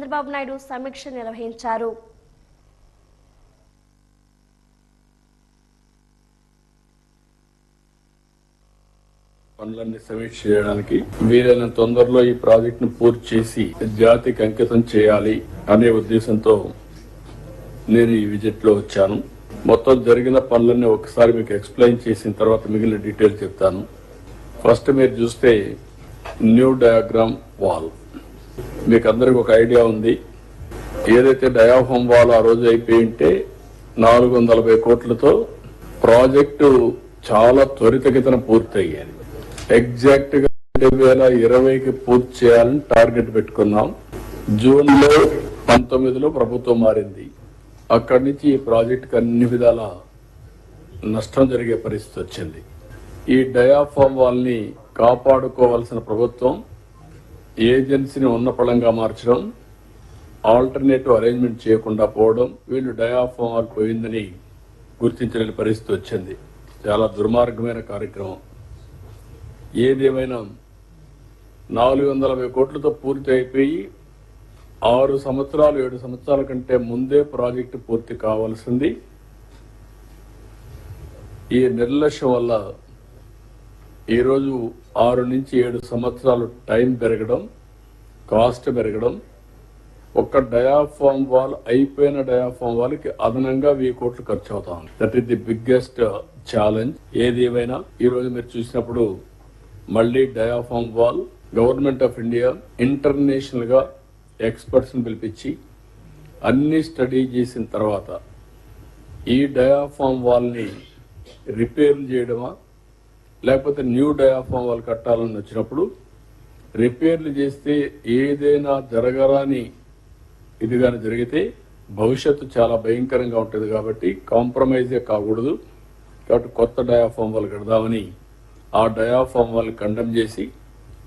చంద్రబాబు నాయుడు సమీక్ష నిర్వహించారు. పనులన్నీ సమీక్ష చేయడానికి వీలైన తొందరలో ఈ ప్రాజెక్టును పూర్తి చేసి జాతికి అంకితం చేయాలి అనే ఉద్దేశంతో నేను ఈ విజిట్ లో వచ్చాను. మొత్తం జరిగిన పనులన్నీ ఒకసారి మీకు ఎక్స్ప్లెయిన్ చేసిన తర్వాత మిగిలిన డీటెయిల్ చెప్తాను. ఫస్ట్ మీరు చూస్తే న్యూ డయాగ్రామ్ వాల్, మీకు అందరికి ఒక ఐడియా ఉంది. ఏదైతే డయాఫామ్ వాల్ ఆ రోజు అయిపోయి ఉంటే 440 కోట్లతో ప్రాజెక్టు చాలా త్వరితగతిన పూర్తయ్యేది. ఎగ్జాక్ట్ గా 2020కి పూర్తి చేయాలని టార్గెట్ పెట్టుకున్నాం. జూన్ లో 19లో ప్రభుత్వం మారింది. అక్కడి నుంచి ఈ ప్రాజెక్టుకి అన్ని విధాల నష్టం జరిగే పరిస్థితి వచ్చింది. ఈ డయాఫామ్ వాల్ ని కాపాడుకోవాల్సిన ప్రభుత్వం ఏజెన్సీని ఉన్నపళంగా మార్చడం, ఆల్టర్నేటివ్ అరేంజ్మెంట్ చేయకుండా పోవడం, వీళ్ళు డయాఫామ్ వాల్ పోయిందని గుర్తించలేని పరిస్థితి వచ్చింది. చాలా దుర్మార్గమైన కార్యక్రమం. ఏదేమైనా 440 కోట్లతో పూర్తి అయిపోయి 6 సంవత్సరాలు 7 సంవత్సరాల కంటే ముందే ప్రాజెక్టు పూర్తి కావాల్సింది. ఈ నిర్లక్ష్యం వల్ల ఈరోజు 6 నుంచి 7 సంవత్సరాలు టైం పెరగడం, కాస్ట్ పెరగడం, ఒక్క డయాఫామ్ వాల్ అయిపోయిన డయాఫామ్ వాల్కి అదనంగా 1000 కోట్లు ఖర్చు అవుతా ఉంది. That is the biggest challenge. ఏది ఏమైనా ఈరోజు మీరు చూసినప్పుడు మళ్ళీ diaphragm wall government of India international గా ఎక్స్పర్ట్స్ ని పిలిపించి అన్ని స్టడీ చేసిన తర్వాత ఈ డయాఫామ్ వాల్ ని రిపేర్లు చేయడమా లేకపోతే న్యూ డయాఫామ్ వాల్ కట్టాలని వచ్చినప్పుడు రిపేర్లు చేస్తే ఏదైనా జరగరాని ఇది కానీ జరిగితే భవిష్యత్తు చాలా భయంకరంగా ఉంటుంది. కాబట్టి కాంప్రమైజే కాకూడదు. కాబట్టి కొత్త డయాఫామ్ వాల్ కడదామని ఆ డయాఫామ్ వాల్ కండెమ్ చేసి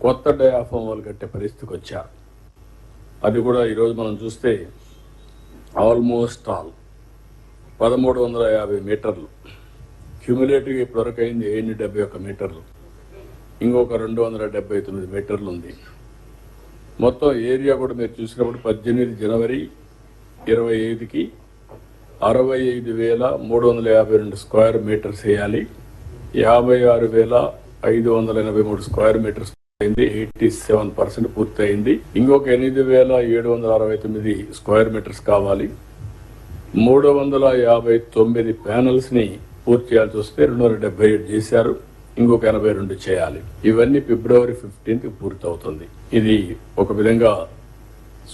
కొత్త డయాఫామ్ వాల్ కట్టే పరిస్థితికి వచ్చారు. అది కూడా ఈరోజు మనం చూస్తే ఆల్మోస్ట్ ఆల్ 1350 మీటర్లు క్యూములేటివ్ ఇప్పటివరకు అయింది 771 మీటర్లు, ఇంకొక 279 మీటర్లు ఉంది. మొత్తం ఏరియా కూడా మీరు చూసినప్పుడు 18 జనవరి 25కి 65,352 స్క్వేర్ మీటర్స్ వేయాలి. 56,583 స్క్వేర్ మీటర్స్ అయింది. 87% పూర్తయింది. ఇంకొక 8,769 స్క్వేర్ మీటర్స్ కావాలి. 359 ప్యానల్స్ ని పూర్తి చేయాల్సి వస్తే 277 చేశారు. ఇంకొక 82 చేయాలి. ఇవన్నీ ఫిబ్రవరి 15కి పూర్తి అవుతుంది. ఇది ఒక విధంగా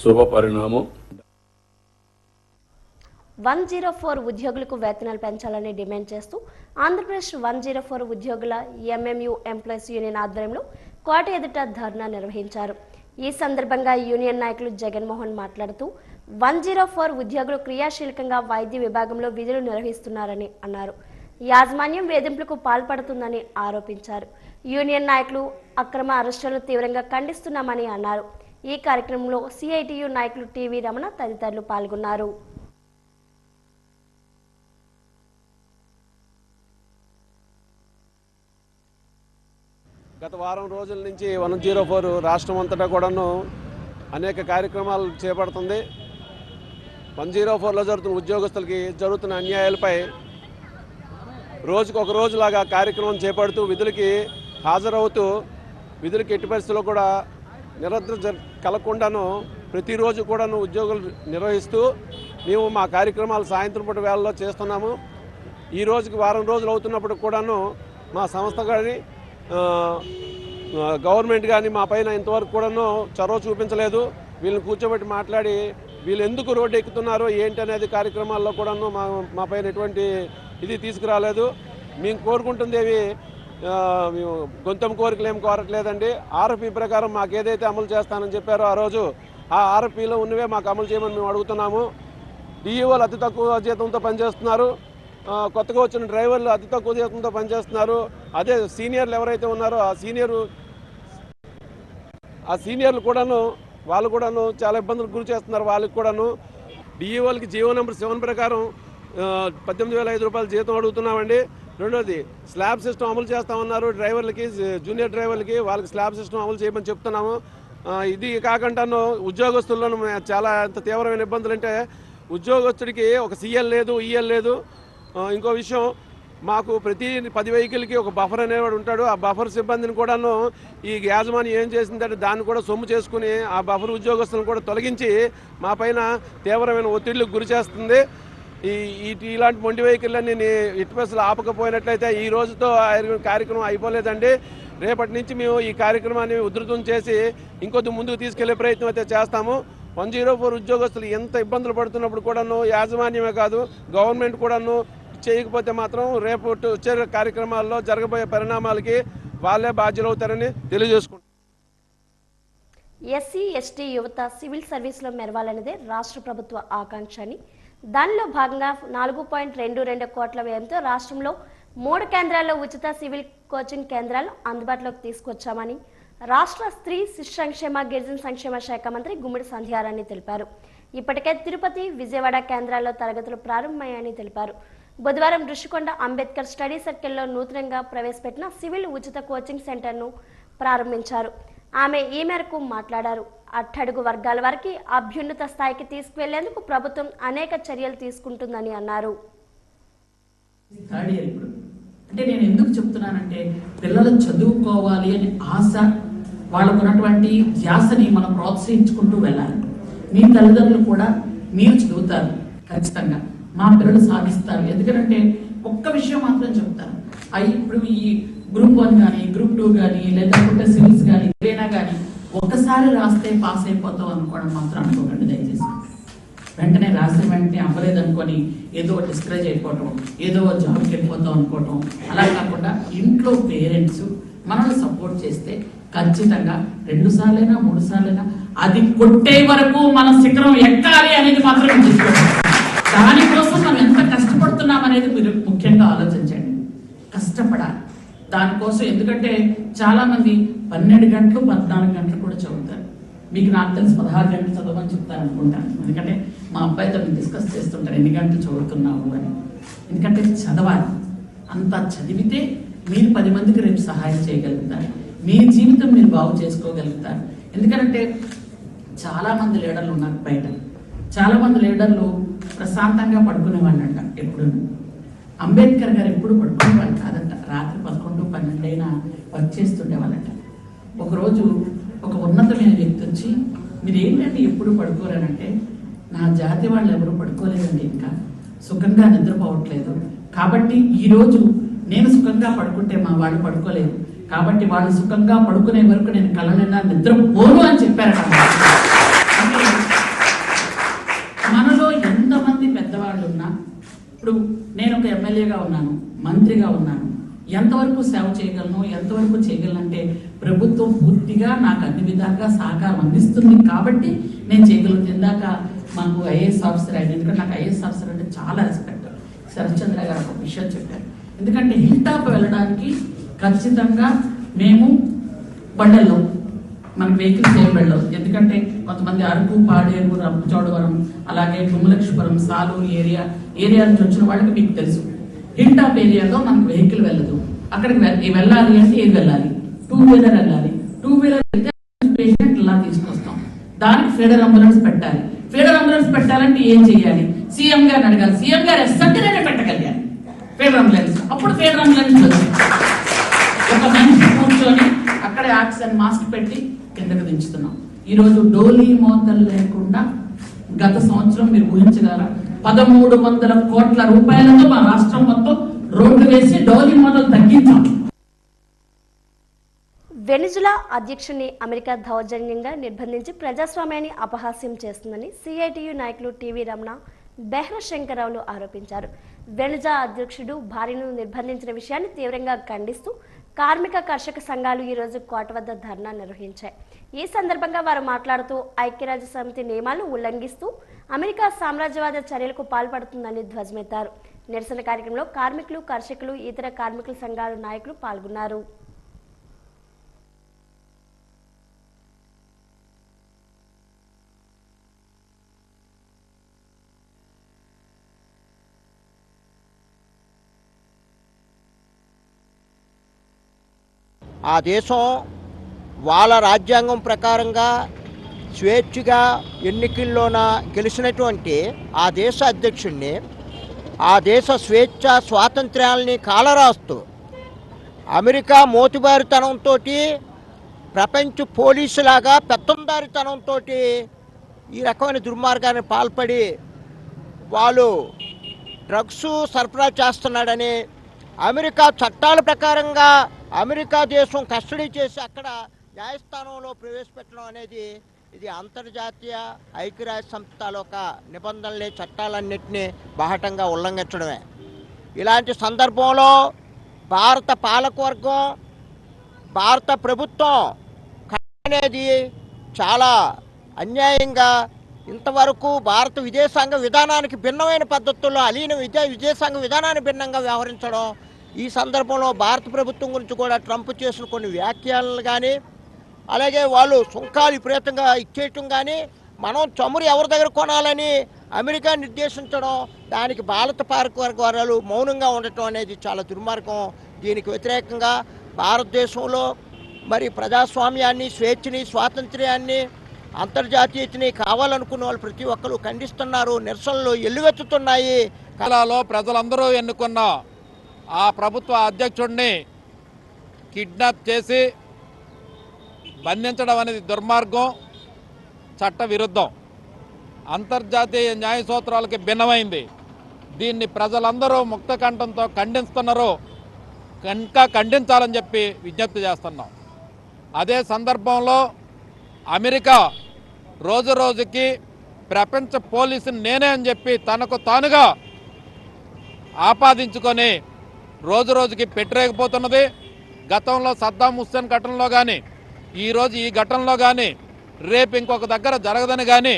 శుభ పరిణామం. 104 ఉద్యోగులకు వేతనాలు పెంచాలని డిమాండ్ చేస్తూ ఆంధ్రప్రదేశ్ 104 ఉద్యోగుల ఎంఎంయు ఎంప్లాయీస్ యూనియన్ ఆధ్వర్యంలో కోట ఎదుట ధర్నా నిర్వహించారు. ఈ సందర్భంగా యూనియన్ నాయకులు జగన్మోహన్ మాట్లాడుతూ 104 ఉద్యోగులు క్రియాశీలకంగా వైద్య విభాగంలో విధులు నిర్వహిస్తున్నారని అన్నారు. యాజమాన్యం వేధింపులకు పాల్పడుతుందని ఆరోపించారు. యూనియన్ నాయకులు అక్రమ అరెస్టులను తీవ్రంగా ఖండిస్తున్నామని అన్నారు. ఈ కార్యక్రమంలో సిఐటియు నాయకులు టీవీ రమణ తదితరులు పాల్గొన్నారు. గత వారం రోజుల నుంచి 104 రాష్ట్రం అంతటా కూడాను అనేక కార్యక్రమాలు చేపడుతుంది. 104లో జరుగుతున్న ఉద్యోగస్తులకి జరుగుతున్న అన్యాయాలపై రోజుకొక రోజులాగా కార్యక్రమం చేపడుతూ విధులకి హాజరవుతూ విధులకి ఎట్టి పరిస్థితుల్లో కూడా నిరంతరం కలగకుండాను ప్రతిరోజు కూడాను ఉద్యోగులు నిర్వహిస్తూ మేము మా కార్యక్రమాలు సాయంత్రం పూట వేళల్లో చేస్తున్నాము. ఈ రోజుకి వారం రోజులు అవుతున్నప్పుడు కూడాను మా సంస్థ కానీ గవర్నమెంట్ కానీ మా పైన ఇంతవరకు కూడాను చొరవ చూపించలేదు. వీళ్ళని కూర్చోబెట్టి మాట్లాడి వీళ్ళు ఎందుకు రోడ్డు ఎక్కుతున్నారో ఏంటి అనేది కార్యక్రమాల్లో కూడాను మా పైన ఎటువంటి ఇది తీసుకురాలేదు. మేము కోరుకుంటుంది ఏవి మేము గొంతం కోరికలు ఏం కోరట్లేదండి. ఆర్ఎఫ్పీ ప్రకారం మాకు ఏదైతే అమలు చేస్తానని చెప్పారో ఆ రోజు ఆ ఆర్ఎఫ్పీలో ఉన్నవే మాకు అమలు చేయమని మేము అడుగుతున్నాము. డిఈఓలు అతి తక్కువ జీతంతో పనిచేస్తున్నారు. కొత్తగా వచ్చిన డ్రైవర్లు అతి తక్కువ జీతంతో పనిచేస్తున్నారు. అదే సీనియర్లు ఎవరైతే ఉన్నారో ఆ సీనియర్లు కూడాను వాళ్ళు కూడాను చాలా ఇబ్బందులకు గురి చేస్తున్నారు. వాళ్ళకి కూడాను డిఈఓలకి జీవో నెంబర్ 7 ప్రకారం 18,500 రూపాయలు జీతం అడుగుతున్నామండి. రెండోది స్లాబ్ సిస్టమ్ అమలు చేస్తామన్నారు. డ్రైవర్లకి జూనియర్ డ్రైవర్లకి వాళ్ళకి స్లాబ్ సిస్టమ్ అమలు చేయమని చెప్తున్నాము. ఇది కాకుండాను ఉద్యోగస్తులను చాలా ఎంత తీవ్రమైన ఇబ్బందులు అంటే ఉద్యోగస్తుడికి ఒక సీఎల్ లేదు, ఈఎల్ లేదు. ఇంకో విషయం, మాకు ప్రతి 10 వెహికల్కి ఒక బఫర్ అనేవాడు ఉంటాడు. ఆ బఫర్ సిబ్బందిని కూడాను ఈ యాజమాన్యం ఏం చేసిందంటే దాన్ని కూడా సొమ్ము చేసుకుని ఆ బఫర్ ఉద్యోగస్తులను కూడా తొలగించి మా పైన తీవ్రమైన ఒత్తిళ్లకు గురి చేస్తుంది. ఇలాంటి మొండి వెహికల్లన్నీ ఇటు బస్సులు ఆపకపోయినట్లయితే ఈ రోజుతో కార్యక్రమం అయిపోలేదండి. రేపటి నుంచి మేము ఈ కార్యక్రమాన్ని ఉధృతం చేసి ఇంకొద్ది ముందుకు తీసుకెళ్లే ప్రయత్నం అయితే చేస్తాము. 104 ఉద్యోగస్తులు ఎంత ఇబ్బందులు పడుతున్నప్పుడు కూడాను యాజమాన్యమే కాదు గవర్నమెంట్ కూడాను చేయకపోతే మాత్రం రేపు వచ్చే కార్యక్రమాల్లో జరగబోయే పరిణామాలకి వాళ్ళే బాధ్యులవుతారని తెలియజేసుకుంటారు. ఎస్సీ ఎస్టీ యువత సివిల్ సర్వీస్లో మెరవాలన్నదే రాష్ట్ర ప్రభుత్వ ఆకాంక్ష అని, దానిలో భాగంగా 4.22 కోట్ల వ్యయంతో రాష్ట్రంలో 3 కేంద్రాల్లో ఉచిత సివిల్ కోచింగ్ కేంద్రాలు అందుబాటులోకి తీసుకొచ్చామని రాష్ట్ర స్త్రీ శిశు సంక్షేమ గిరిజన సంక్షేమ శాఖ మంత్రి గుమ్మిడి సంధ్యారాణి తెలిపారు. ఇప్పటికే తిరుపతి, విజయవాడ కేంద్రాల్లో తరగతులు ప్రారంభమయ్యాయని తెలిపారు. బుధవారం ఋషికొండ అంబేద్కర్ స్టడీ సర్కిల్లో నూతనంగా ప్రవేశపెట్టిన సివిల్ ఉచిత కోచింగ్ సెంటర్ను ప్రారంభించారు. ఆమె ఈ మేరకు మాట్లాడారు. అట్టడుగు వర్గాల వారికి అభ్యున్నత స్థాయికి తీసుకువెళ్లేందుకు ప్రభుత్వం అనేక చర్యలు తీసుకుంటుందని అన్నారు. అంటే నేను ఎందుకు చెప్తున్నానంటే పిల్లలు చదువుకోవాలి అని ఆశ, వాళ్ళకు ఉన్నటువంటి ధ్యాసని మనం ప్రోత్సహించుకుంటూ వెళ్ళాలి. మీ తల్లిదండ్రులు కూడా మీరు చదువుతారు, ఖచ్చితంగా మా పిల్లలు సాధిస్తారు. ఎందుకంటే ఒక్క విషయం మాత్రం చెప్తాను, ఇప్పుడు ఈ గ్రూప్ 1 కానీ గ్రూప్ 2 కానీ లేకపోతే సివిల్స్ కానీ ఏదైనా కానీ ఒక్కసారి రాస్తే పాస్ అయిపోతాం అనుకోవడం మాత్రం అనుకోకండి దయచేసి. వెంటనే రాసిన వెంటనే అవ్వలేదు అనుకొని ఏదో డిస్కరేజ్ అయిపోవటం, ఏదో జాబ్కి వెళ్ళిపోతాం అనుకోవటం, అలా కాకుండా ఇంట్లో పేరెంట్స్ మనల్ని సపోర్ట్ చేస్తే ఖచ్చితంగా 2 సార్లైనా 3 సార్లైనా అది కొట్టే వరకు మన శిఖరం ఎక్కాలి అనేది మాత్రం చూసుకోండి. దానికోసం మనం ఎంత కష్టపడుతున్నాం అనేది మీరు ముఖ్యంగా ఆలోచించండి. కష్టపడాలి దానికోసం. ఎందుకంటే చాలా మంది 12 గంటలు 14 గంటలు కూడా చదువుతారు. మీకు నాకు తెలిసి 16 గంటలు చదవమని చెప్తాను అనుకుంటాను. ఎందుకంటే మా అబ్బాయితో డిస్కస్ చేస్తుంటారు ఎన్ని గంటలు చదువుతున్నావు అని. ఎందుకంటే చదవాలి, అంత చదివితే మీరు 10 మందికి రేపు సహాయం చేయగలుగుతారు, మీ జీవితం మీరు బాగు చేసుకోగలుగుతారు. ఎందుకంటే చాలా మంది లీడర్లు ఉన్నారు బయట. చాలా మంది లీడర్లు ప్రశాంతంగా పడుకునే వాళ్ళంట. ఎప్పుడు అంబేద్కర్ గారు ఎప్పుడు పడుకునే వాళ్ళు కాదంట. రాత్రి 11, 12 అయినా వర్క్ చేస్తుండే వాళ్ళంట. ఒకరోజు ఒక ఉన్నతమైన వ్యక్తి వచ్చి, మీరు ఏంటంటే ఎప్పుడు పడుకోరానంటే, నా జాతి వాళ్ళు ఎవరు పడుకోలేదండి, ఇంకా సుఖంగా నిద్రపోవట్లేదు, కాబట్టి ఈరోజు నేను సుఖంగా పడుకుంటే మా వాళ్ళు పడుకోలేదు, కాబట్టి వాళ్ళు సుఖంగా పడుకునే వరకు నేను కళ్ళ నిండా నిద్రపోను అని చెప్పారు. మనలో ఎంతమంది పెద్దవాళ్ళు ఉన్నా, ఇప్పుడు నేను ఒక ఎమ్మెల్యేగా ఉన్నాను, మంత్రిగా ఉన్నాను, ఎంతవరకు సేవ చేయగలను, ఎంతవరకు చేయగలను అంటే ప్రభుత్వం పూర్తిగా నాకు అన్ని విధాలుగా సహకారం అందిస్తుంది కాబట్టి నేను చేయగలుగుతాను. ఇందాక మాకు ఐఏఎస్ ఆఫీసర్ అయింది, ఎందుకంటే నాకు ఐఏఎస్ ఆఫీసర్ అంటే చాలా రెస్పెక్ట్. శరత్చంద్ర గారు ఒక విషయం చెప్పారు, ఎందుకంటే హిల్ టాప్ వెళ్ళడానికి ఖచ్చితంగా మేము బండల్లో మనకు వెహికల్స్ ఏం వెళ్ళవు. ఎందుకంటే కొంతమంది అరకు, పాడేరు, రంపచోడవరం, అలాగే గుమ్మలక్ష్మపురం, సాలూరు ఏరియా నుంచి వచ్చిన వాళ్ళకి మీకు తెలుసు, హిల్ టాప్ ఏరియాలో మనకు వెహికల్ వెళ్ళదు. అక్కడికి వెళ్ళాలి అంటే ఏది వెళ్ళాలి, 2 వీలర్ వెళ్ళాలి. 2 వీలర్ వెళ్తే పేషెంట్ ఇలా తీసుకొస్తాం, దానికి ఫీడర్ అంబులెన్స్ పెట్టాలి. ఫీడర్ అంబులెన్స్ పెట్టాలంటే ఏం చేయాలి, సీఎం గారిని అడగాలి. సీఎం గారు ఎస్సంటే నేనే పెట్టగలిగాను ఫీడర్ అంబులెన్స్. అప్పుడు ఫీడర్ అంబులెన్స్ ఒక మనిషి కూర్చొని అక్కడే ఆక్సిజన్ మాస్క్ పెట్టి కిందకు దించుతున్నాం. ఈరోజు డోలీ మోతలు లేకుండా గత సంవత్సరం మీరు ఊహించగలరా, 1300 కోట్ల రూపాయలతో మా రాష్ట్రం మొత్తం రోడ్లు వేసి డోలీ మోతలు తగ్గించాం. వెనిజులా అధ్యక్షుని అమెరికా దౌర్జన్యంగా నిర్బంధించి ప్రజాస్వామ్యాన్ని అపహాస్యం చేస్తుందని సిఐటియు నాయకులు టీవీ రమణ, బెహ్రా శంకర్రావులు ఆరోపించారు. వెనిజులా అధ్యక్షుడు భార్యను నిర్బంధించిన విషయాన్ని తీవ్రంగా ఖండిస్తూ కార్మిక కర్షక సంఘాలు ఈరోజు కోట వద్ద ధర్నా నిర్వహించాయి. ఈ సందర్భంగా వారు మాట్లాడుతూ ఐక్యరాజ్య సమితి నియమాలను ఉల్లంఘిస్తూ అమెరికా సామ్రాజ్యవాద చర్యలకు పాల్పడుతుందని ధ్వజమెత్తారు. నిరసన కార్యక్రమంలో కార్మికులు, కర్షకులు, ఇతర కార్మికుల సంఘాల నాయకులు పాల్గొన్నారు. ఆ దేశం వాళ్ళ రాజ్యాంగం ప్రకారంగా స్వేచ్ఛగా ఎన్నికల్లోన గెలిచినటువంటి ఆ దేశ అధ్యక్షుడిని ఆ దేశ స్వేచ్ఛ స్వాతంత్ర్యాలని కాలరాస్తూ అమెరికా మోతుబారితనంతో ప్రపంచ పోలీసులాగా పెత్తందారితనంతో ఈ రకమైన దుర్మార్గాన్ని పాల్పడి వాళ్ళు డ్రగ్స్ సరఫరా చేస్తున్నాడని అమెరికా చట్టాల ప్రకారంగా అమెరికా దేశం కస్టడీ చేసి అక్కడ న్యాయస్థానంలో ప్రవేశపెట్టడం అనేది ఇది అంతర్జాతీయ ఐక్యరాజ్య సమితి తాలూకా నిబంధనల్ని చట్టాలన్నింటినీ బాహటంగా ఉల్లంఘించడమే. ఇలాంటి సందర్భంలో భారత పాలకవర్గం భారత ప్రభుత్వం అనేది చాలా అన్యాయంగా ఇంతవరకు భారత విదేశాంగ విధానానికి భిన్నమైన పద్ధతుల్లో అలీన విదేశాంగ విధానానికి భిన్నంగా వ్యవహరించడం, ఈ సందర్భంలో భారత ప్రభుత్వం గురించి కూడా ట్రంప్ చేసిన కొన్ని వ్యాఖ్యలను కానీ అలాగే వాళ్ళు సుంకాలు విపరీతంగా ఇచ్చేయటం కానీ మనం చమురు ఎవరి దగ్గర కొనాలని అమెరికా నిర్దేశించడం, దానికి భారత పాలకవర్గాలు మౌనంగా ఉండటం అనేది చాలా దుర్మార్గం. దీనికి వ్యతిరేకంగా భారతదేశంలో మరి ప్రజాస్వామ్యాన్ని, స్వేచ్ఛని, స్వాతంత్ర్యాన్ని, అంతర్జాతీయతని కావాలనుకున్న వాళ్ళు ప్రతి ఒక్కరు ఖండిస్తున్నారు. నిరసనలు ఎల్లువెత్తుతున్నాయి. కేరళలో ప్రజలందరూ ఎన్నుకున్న ఆ ప్రభుత్వ అధ్యక్షుడిని కిడ్నాప్ చేసి బంధించడం అనేది దుర్మార్గం, చట్ట విరుద్ధం, అంతర్జాతీయ న్యాయ సూత్రాలకి భిన్నమైంది. దీన్ని ప్రజలందరూ ముక్త కంఠంతో ఖండిస్తున్నారు. ఇంకా ఖండించాలని చెప్పి విజ్ఞప్తి చేస్తున్నాం. అదే సందర్భంలో అమెరికా రోజు రోజుకి ప్రపంచ పోలీసుని నేనే అని చెప్పి తనకు తానుగా ఆపాదించుకొని రోజు రోజుకి పెట్టలేకపోతున్నది. గతంలో సద్దాం హుస్సేన్ ఘటనలో కానీ ఈరోజు ఈ ఘటనలో కానీ రేపు ఇంకొక దగ్గర జరగదని కానీ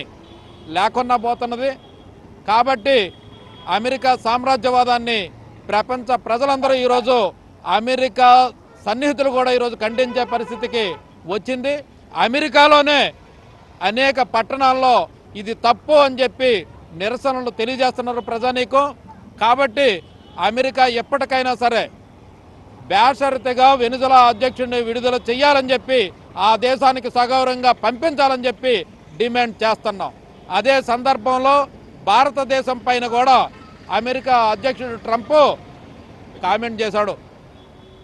లేకుండా పోతున్నది. కాబట్టి అమెరికా సామ్రాజ్యవాదాన్ని ప్రపంచ ప్రజలందరూ ఈరోజు అమెరికా సన్నిహితులు కూడా ఈరోజు ఖండించే పరిస్థితికి వచ్చింది. అమెరికాలోనే అనేక పట్టణాల్లో ఇది తప్పు అని చెప్పి నిరసనలు తెలియజేస్తున్నారు ప్రజానీకం. కాబట్టి అమెరికా ఎప్పటికైనా సరే బేషరతుగా వెనుజులా అధ్యక్షుడిని విడుదల చేయాలని చెప్పి ఆ దేశానికి సగౌరవంగా పంపించాలని చెప్పి డిమాండ్ చేస్తున్నాం. అదే సందర్భంలో భారతదేశం పైన కూడా అమెరికా అధ్యక్షుడు ట్రంప్ కామెంట్ చేశాడు.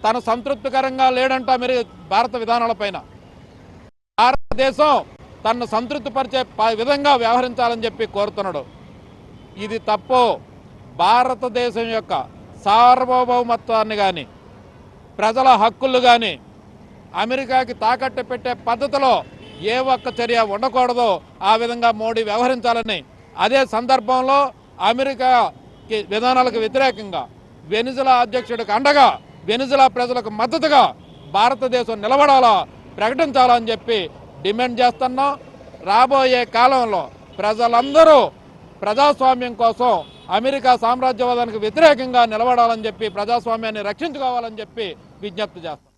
తను సంతృప్తికరంగా లేడంట భారత విధానాలపైన. భారతదేశం తనను సంతృప్తిపరిచే విధంగా వ్యవహరించాలని చెప్పి కోరుతున్నాడు. ఇది తప్పు. భారతదేశం యొక్క సార్వభౌమత్వాన్ని కానీ ప్రజల హక్కులు కానీ అమెరికాకి తాకట్టు పెట్టే పద్ధతిలో ఏ ఒక్క చర్య ఉండకూడదో ఆ విధంగా మోడీ వ్యవహరించాలని, అదే సందర్భంలో అమెరికా విధానాలకు వ్యతిరేకంగా వెనిజులా అధ్యక్షుడికి అండగా వెనిజులా ప్రజలకు మద్దతుగా భారతదేశం నిలబడాలా, ప్రకటించాలని చెప్పి డిమాండ్ చేస్తున్నాం. రాబోయే కాలంలో ప్రజలందరూ ప్రజాస్వామ్యం కోసం అమెరికా సామ్రాజ్యవాదానికి వ్యతిరేకంగా నిలబడాలని చెప్పి ప్రజాస్వామ్యాన్ని రక్షించుకోవాలని చెప్పి విజ్ఞప్తి చేస్తాం.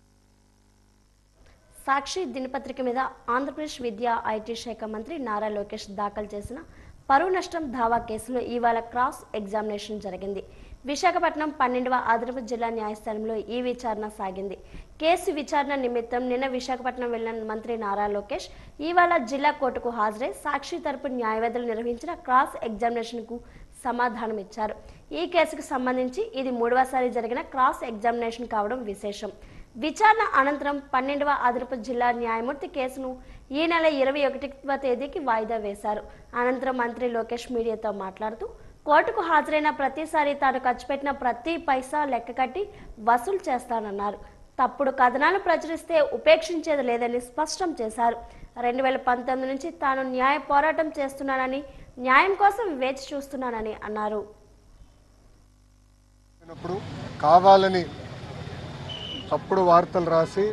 సాక్షి దినపత్రిక మీద ఆంధ్రప్రదేశ్ విద్యా ఐటీ శాఖ మంత్రి నారా లోకేష్ దాఖలు చేసిన పరువు నష్టం దావా కేసులో ఇవాళ క్రాస్ ఎగ్జామినేషన్ జరిగింది. విశాఖపట్నం 12వ అదనపు జిల్లా న్యాయస్థానంలో ఈ విచారణ సాగింది. కేసు విచారణ నిమిత్తం నిన్న విశాఖపట్నం వెళ్లిన మంత్రి నారా లోకేష్ ఇవాళ జిల్లా కోర్టుకు హాజరై సాక్షి తరపు న్యాయవాదులు నిర్వహించిన క్రాస్ ఎగ్జామినేషన్కు సమాధానం ఇచ్చారు. ఈ కేసుకు సంబంధించి ఇది 3వసారి జరిగిన క్రాస్ ఎగ్జామినేషన్ కావడం విశేషం. విచారణ అనంతరం 12వ అదనపు జిల్లా న్యాయమూర్తి కేసును ఈ నెల 21వ తేదీకి వాయిదా వేశారు. అనంతరం మంత్రి లోకేష్ మీడియాతో మాట్లాడుతూ కోర్టుకు హాజరైన ప్రతిసారి తాను ఖర్చు పెట్టిన ప్రతి పైసా లెక్క కట్టి వసూలు చేస్తానన్నారు. తప్పుడు కథనాలు ప్రచురిస్తే ఉపేక్షించేది లేదని స్పష్టం చేశారు. 2019 నుంచి తాను న్యాయ పోరాటం చేస్తున్నానని, న్యాయం కోసం వేచి చూస్తున్నానని అన్నారు. కావాలని తప్పుడు వార్తలు రాసి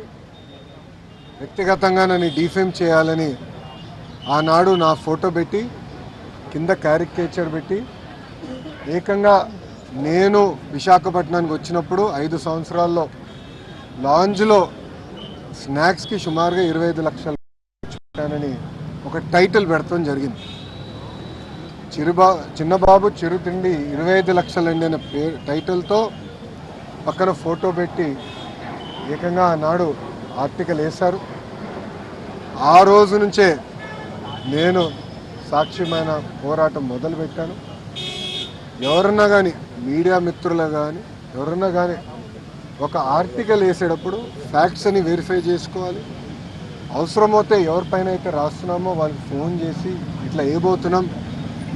వ్యక్తిగతంగా నన్ను డిఫేమ్ చేయాలని ఆనాడు నా ఫోటో పెట్టి కింద క్యారికేచర్ పెట్టి ఏకంగా నేను విశాఖపట్నానికి వచ్చినప్పుడు 5 సంవత్సరాల్లో లాంజ్లో స్నాక్స్కి సుమారుగా 25 లక్షలు పెట్టానని ఒక టైటిల్ పెడతాం జరిగింది. చిన్నబాబు చిరుతిండి 25 లక్షలండి అనే టైటిల్తో పక్కన ఫోటో పెట్టి ఏకంగా ఆనాడు ఆర్టికల్ వేశారు. ఆ రోజు నుంచే నేను సాక్ష్యమైన పోరాటం మొదలుపెట్టాను. ఎవరన్నా కానీ మీడియా మిత్రులు కానీ ఎవరన్నా కానీ ఒక ఆర్టికల్ వేసేటప్పుడు ఫ్యాక్ట్స్ అని వెరిఫై చేసుకోవాలి. అవసరమైతే ఎవరిపైన అయితే రాస్తున్నామో వాళ్ళకి ఫోన్ చేసి ఇట్లా వేయబోతున్నాం,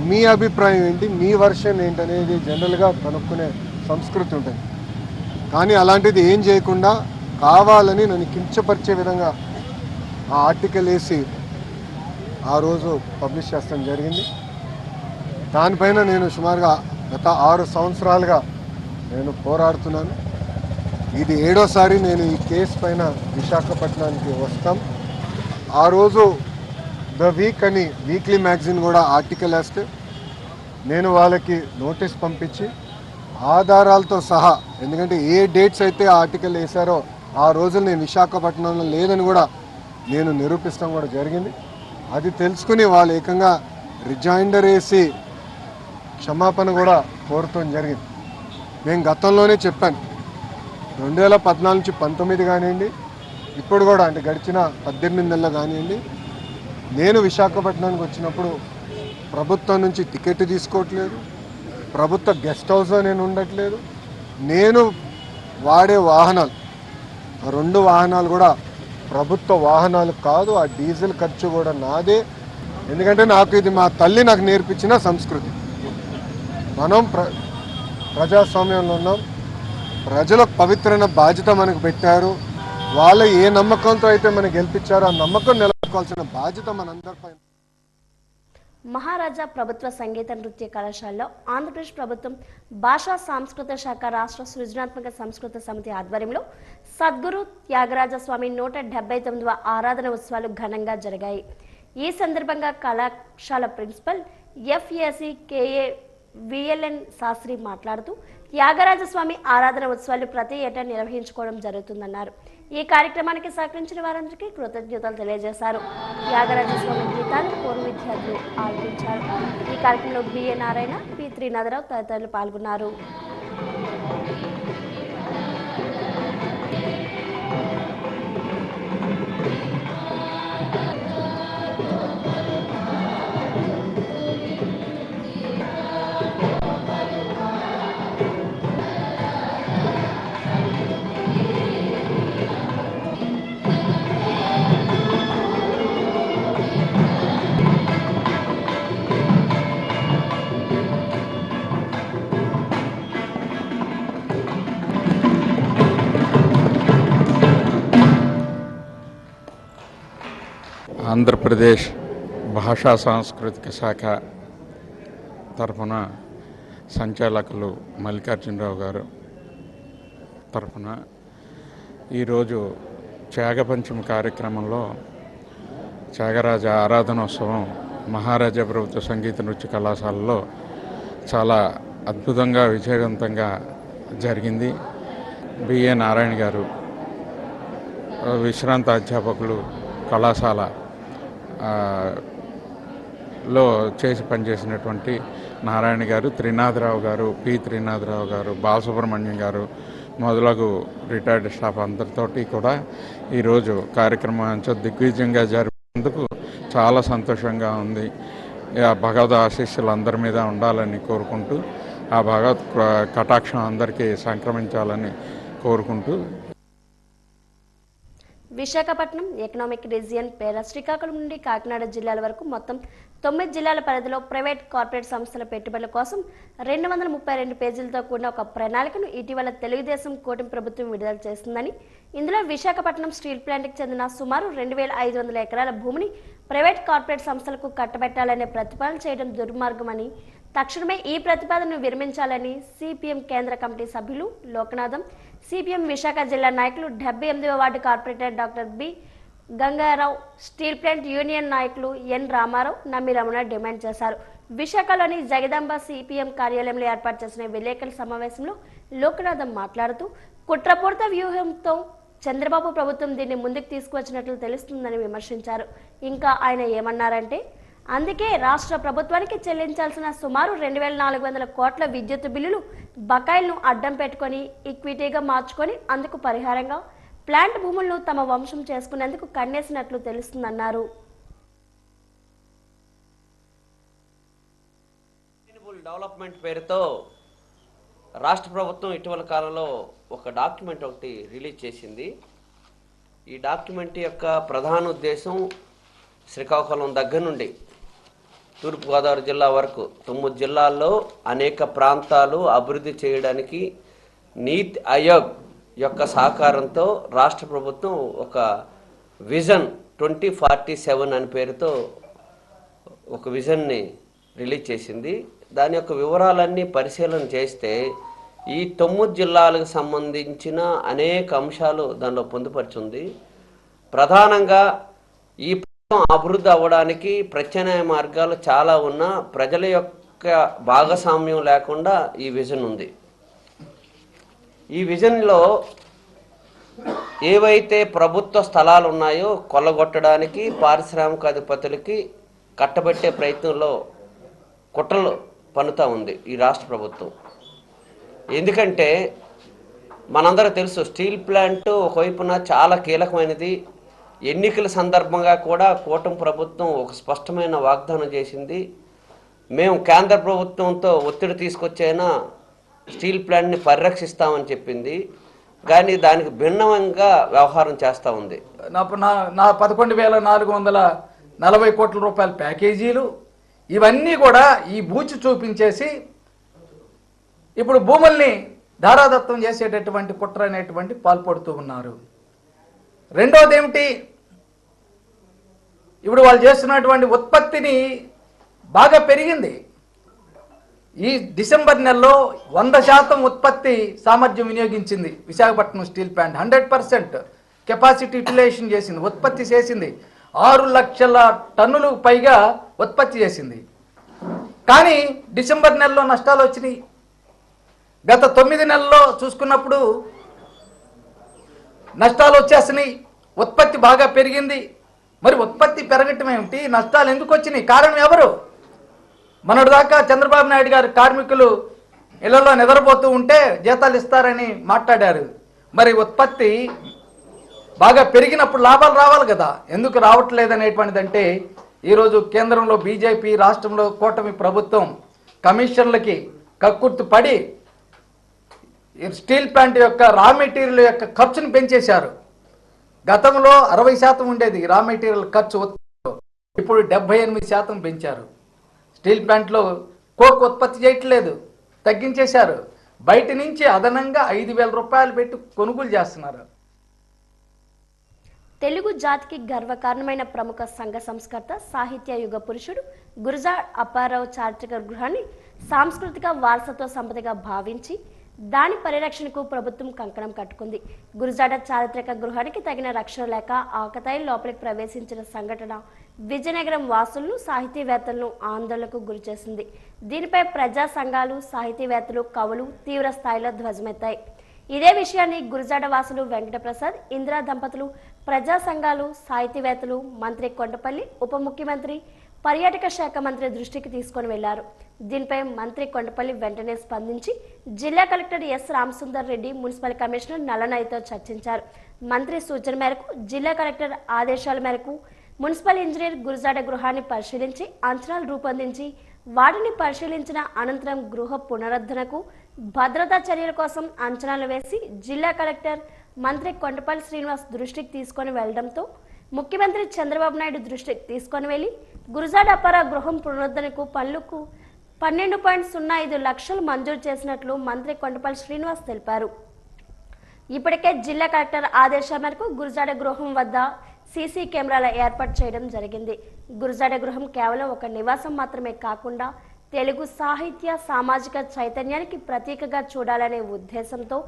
మీ అభిప్రాయం ఏంటి, మీ వర్షన్ ఏంటి అనేది జనరల్గా కనుక్కునే సంస్కృతి ఉంటుంది. కానీ అలాంటిది ఏం చేయకుండా కావాలని నన్ను కించపరిచే విధంగా ఆ ఆర్టికల్ వేసి ఆ రోజు పబ్లిష్ చేస్తాం జరిగింది. దానిపైన నేను సుమారుగా గత 6 సంవత్సరాలుగా నేను పోరాడుతున్నాను. ఇది 7వసారి నేను ఈ కేసు పైన విశాఖపట్నానికి వస్తాం. ఆ రోజు ద వీక్ అని వీక్లీ మ్యాగజైన్ కూడా ఆర్టికల్ వేస్తే నేను వాళ్ళకి నోటీస్ పంపించి ఆధారాలతో సహా, ఎందుకంటే ఏ డేట్స్ అయితే ఆ ఆర్టికల్ వేశారో ఆ రోజులు నేను విశాఖపట్నంలో లేదని కూడా నేను నిరూపిస్తాం కూడా జరిగింది. అది తెలుసుకుని వాళ్ళు ఏకంగా రిజైండర్ వేసి క్షమాపణ కూడా కోరటం జరిగింది. నేను గతంలోనే చెప్పాను, 2014 నుంచి 19 కానివ్వండి, ఇప్పుడు కూడా అంటే గడిచిన 18 నెలలు కానివ్వండి, నేను విశాఖపట్నానికి వచ్చినప్పుడు ప్రభుత్వం నుంచి టికెట్ తీసుకోవట్లేదు, ప్రభుత్వ గెస్ట్ హౌస్లో నేను ఉండట్లేదు. నేను వాడే వాహనాలు, ఆ 2 వాహనాలు కూడా ప్రభుత్వ వాహనాలు కాదు. ఆ డీజిల్ ఖర్చు కూడా నాదే. ఎందుకంటే నాకు ఇది మా తల్లి నాకు నేర్పించిన సంస్కృతి. మనం ప్రజాస్వామ్యంలో ఉన్నాం. ప్రజలకు పవిత్రమైన బాధ్యత మనకు పెట్టారు. వాళ్ళు ఏ నమ్మకంతో అయితే మనకు గెలిపించారో ఆ నమ్మకం నిలబెట్టుకోవాల్సిన బాధ్యత మనందరిపై. మహారాజా ప్రభుత్వ సంగీత నృత్య కళాశాలలో ఆంధ్రప్రదేశ్ ప్రభుత్వం భాషా సాంస్కృతిక శాఖ రాష్ట్ర సృజనాత్మక సంస్కృత సమితి ఆధ్వర్యంలో సద్గురు త్యాగరాజ స్వామి 179వ ఆరాధన ఉత్సవాలు ఘనంగా జరిగాయి. ఈ సందర్భంగా కళాశాల principal FAC KA VLN Sastri మాట్లాడుతూ త్యాగరాజస్వామి ఆరాధన ఉత్సవాలు ప్రతి ఏటా నిర్వహించుకోవడం జరుగుతుందన్నారు. ఈ కార్యక్రమానికి సహకరించిన వారందరికీ కృతజ్ఞతలు తెలియజేశారు. త్యాగరాజస్వామి గీతాలు పూర్వ విద్యార్థులు ఆలపించారు. ఈ కార్యక్రమంలో బిఏ నారాయణ, పి త్రినాథరావు తదితరులు పాల్గొన్నారు. ఆంధ్రప్రదేశ్ భాషా సాంస్కృతిక శాఖ తరఫున సంచాలకులు మల్లికార్జునరావు గారు తరఫున ఈరోజు త్యాగపంచమి కార్యక్రమంలో త్యాగరాజ ఆరాధనోత్సవం మహారాజా ప్రభుత్వ సంగీత నృత్య కళాశాలలో చాలా అద్భుతంగా విజయవంతంగా జరిగింది. బిఏ నారాయణ గారు విశ్రాంత అధ్యాపకులు కళాశాల లో చేసి పనిచేసినటువంటి నారాయణ గారు, త్రినాథరావు గారు, పి త్రినాథరావు గారు, బాలసుబ్రహ్మణ్యం గారు మొదలగు రిటైర్డ్ స్టాఫ్ అందరితోటి కూడా ఈరోజు కార్యక్రమం దిగ్విజయంగా జరిపినందుకు చాలా సంతోషంగా ఉంది. భగవద్ ఆశీస్సులు అందరి మీద ఉండాలని కోరుకుంటూ, ఆ భగవత్ కటాక్షం అందరికీ సంక్రమించాలని కోరుకుంటూ విశాఖపట్నం ఎకనామిక్ రీజియన్ పేర శ్రీకాకుళం నుండి కాకినాడ జిల్లాల వరకు మొత్తం 9 జిల్లాల పరిధిలో ప్రైవేట్ కార్పొరేట్ సంస్థల పెట్టుబడుల కోసం 232 పేజీలతో కూడిన ఒక ప్రణాళికను ఇటీవల తెలుగుదేశం కూటమి ప్రభుత్వం విడుదల చేస్తుందని, ఇందులో విశాఖపట్నం స్టీల్ ప్లాంట్కి చెందిన సుమారు 2500 ఎకరాల భూమిని ప్రైవేట్ కార్పొరేట్ సంస్థలకు కట్టబెట్టాలనే ప్రతిపాదన చేయడం దుర్మార్గమని, తక్షణమే ఈ ప్రతిపాదనను విరమించాలని సిపిఎం కేంద్ర కమిటీ సభ్యులు లోకనాథం, సిపిఎం విశాఖ జిల్లా నాయకులు 78వ ward corporator doctor B Gangarao, steel plant union నాయకులు ఎన్ రామారావు, నమ్మి రమణ డిమాండ్ చేశారు. విశాఖలోని జగదాంబ సిపిఎం కార్యాలయంలో ఏర్పాటు చేసిన విలేకరుల సమావేశంలో లోకనాథం మాట్లాడుతూ, కుట్రపూరిత వ్యూహంతో చంద్రబాబు ప్రభుత్వం దీన్ని ముందుకు తీసుకువచ్చినట్లు తెలుస్తుందని విమర్శించారు. ఇంకా ఆయన ఏమన్నారంటే, అందుకే రాష్ట్ర ప్రభుత్వానికి చెల్లించాల్సిన సుమారు 2400 కోట్ల విద్యుత్ బిల్లులు బకాయిలను అడ్డం పెట్టుకొని ఈక్విటీగా మార్చుకొని అందుకు పరిహారంగా ప్లాంట్ భూములను తమ వంశం చేసుకునేందుకు కన్నేసినట్లు తెలుస్తుందన్నారు. డెవలప్మెంట్ పేరుతో రాష్ట్ర ప్రభుత్వం ఇటీవల కాలంలో ఒక డాక్యుమెంట్ ఒకటి రిలీజ్ చేసింది. ఈ డాక్యుమెంట్ యొక్క ప్రధాన ఉద్దేశం శ్రీకాకుళం దగ్గర నుండి తూర్పుగోదావరి జిల్లా వరకు 9 జిల్లాల్లో అనేక ప్రాంతాలు అభివృద్ధి చేయడానికి నీతి ఆయోగ్ యొక్క సహకారంతో రాష్ట్ర ప్రభుత్వం ఒక విజన్ 2047 అనే పేరుతో ఒక విజన్ని రిలీజ్ చేసింది. దాని యొక్క వివరాలన్నీ పరిశీలన చేస్తే ఈ 9 జిల్లాలకు సంబంధించిన అనేక అంశాలు దానిలో పొందుపరిచింది. ప్రధానంగా ఈ ప్రాంతం అభివృద్ధి అవ్వడానికి ప్రత్యామ్నాయ మార్గాలు చాలా ఉన్నా ప్రజల యొక్క భాగస్వామ్యం లేకుండా ఈ విజన్ ఉంది. ఈ విజన్లో ఏవైతే ప్రభుత్వ స్థలాలు ఉన్నాయో కొల్లగొట్టడానికి పారిశ్రామిక అధిపతులకి కట్టబెట్టే ప్రయత్నంలో కుట్రలు పన్నుతూ ఉంది ఈ రాష్ట్ర ప్రభుత్వం. ఎందుకంటే మనందరూ తెలుసు స్టీల్ ప్లాంట్ ఒకవైపున చాలా కీలకమైనది. ఎన్నికల సందర్భంగా కూడా కూటమి ప్రభుత్వం ఒక స్పష్టమైన వాగ్దానం చేసింది. మేము కేంద్ర ప్రభుత్వంతో ఒత్తిడి తీసుకొచ్చైనా స్టీల్ ప్లాంట్ని పరిరక్షిస్తామని చెప్పింది. కానీ దానికి భిన్నంగా వ్యవహారం చేస్తూ ఉంది. నా 11,440 కోట్ల రూపాయల ప్యాకేజీలు ఇవన్నీ కూడా ఈ బూచి చూపించేసి ఇప్పుడు భూముల్ని ధారాదత్తం చేసేటటువంటి కుట్ర అనేటువంటి పాల్పడుతూ ఉన్నారు. రెండోది ఏమిటి, ఇప్పుడు వాళ్ళు చేస్తున్నటువంటి ఉత్పత్తిని బాగా పెరిగింది. ఈ డిసెంబర్ నెలలో 100% ఉత్పత్తి సామర్థ్యం వినియోగించింది Visakhapatnam steel plant. 100% capacity utilization చేసింది, ఉత్పత్తి చేసింది. 6 లక్షల టన్నులు పైగా ఉత్పత్తి చేసింది. కానీ డిసెంబర్ నెలలో నష్టాలు వచ్చినాయి. గత 9 నెలల్లో చూసుకున్నప్పుడు నష్టాలు వచ్చేస్తున్నాయి. ఉత్పత్తి బాగా పెరిగింది. మరి ఉత్పత్తి పెరగటం ఏమిటి, నష్టాలు ఎందుకు వచ్చినాయి, కారణం ఎవరు? మొన్నటిదాకా చంద్రబాబు నాయుడు గారు కార్మికులు ఇళ్లలో నిద్రపోతూ ఉంటే జీతాలు ఇస్తారని మాట్లాడారు. మరి ఉత్పత్తి బాగా పెరిగినప్పుడు లాభాలు రావాలి కదా, ఎందుకు రావట్లేదు అనేటువంటిదంటే ఈరోజు కేంద్రంలో బీజేపీ, రాష్ట్రంలో కూటమి ప్రభుత్వం కమిషన్లకి కక్కుర్తి పడి స్టీల్ ప్లాంట్ యొక్క రా మెటీరియల్ యొక్క ఖర్చును పెంచేశారు. గతంలో 60% ఉండేది రా మెటీరియల్ ఖర్చు, ఇప్పుడు 78% పెంచారు. స్టీల్ ప్లాంట్లో కోక్ ఉత్పత్తి చేయట్లేదు, తగ్గించేశారు. బయట నుంచి అదనంగా 5,000 రూపాయలు పెట్టి కొనుగోలు చేస్తున్నారు. తెలుగు జాతికి గర్వకారణమైన ప్రముఖ సంఘ సంస్కర్త, సాహిత్య యుగ పురుషుడు గురజాడ అప్పారావు చారిత్రక గృహాన్ని సాంస్కృతిక వారసత్వ సంపదగా భావించి దాని పరిరక్షణకు ప్రభుత్వం కంకణం కట్టుకుంది. గురజాడ చారిత్రక గృహానికి తగిన రక్షణ లేక ఆకతాయి లోపలికి ప్రవేశించిన సంఘటన విజయనగరం వాసులను, సాహితీవేత్తలను ఆందోళనకు గురిచేసింది. దీనిపై ప్రజా సంఘాలు, సాహితీవేత్తలు, కవులు తీవ్ర స్థాయిలో ధ్వజమెత్తాయి. ఇదే విషయాన్ని గురజాడ వాసులు వెంకటప్రసాద్, ఇందిరా దంపతులు, ప్రజా సంఘాలు, సాహితీవేత్తలు మంత్రి కొండపల్లి, ఉప ముఖ్యమంత్రి, పర్యాటక శాఖ మంత్రి దృష్టికి తీసుకొని వెళ్లారు. దీనిపై మంత్రి కొండపల్లి వెంటనే స్పందించి జిల్లా collector S Ramasundar Reddy, municipal commissioner నల్లనాయ్తో చర్చించారు. మంత్రి సూచన మేరకు, జిల్లా కలెక్టర్ ఆదేశాల మేరకు మున్సిపల్ ఇంజనీర్ గురజాడ గృహాన్ని పరిశీలించి అంచనాలు రూపొందించి వాటిని పరిశీలించిన అనంతరం గృహ పునరుద్ధరణకు భద్రతా చర్యల కోసం అంచనాలు వేసి జిల్లా కలెక్టర్ మంత్రి కొండపల్లి శ్రీనివాస్ దృష్టికి తీసుకొని వెళ్లడంతో ముఖ్యమంత్రి చంద్రబాబు నాయుడు దృష్టికి తీసుకొని వెళ్లి గురజాడ అప్పారావు గృహం పునరుద్ధరణకు పనులకు 12.05 లక్షలు మంజూరు చేసినట్లు మంత్రి కొండపల్లి శ్రీనివాస్ తెలిపారు. ఇప్పటికే జిల్లా కలెక్టర్ ఆదేశాల మేరకు గురజాడ గృహం వద్ద సీసీ కెమెరాల ఏర్పాటు చేయడం జరిగింది. గురజాడ గృహం కేవలం ఒక నివాసం మాత్రమే కాకుండా తెలుగు సాహిత్య, సామాజిక చైతన్యానికి ప్రతీకగా చూడాలనే ఉద్దేశంతో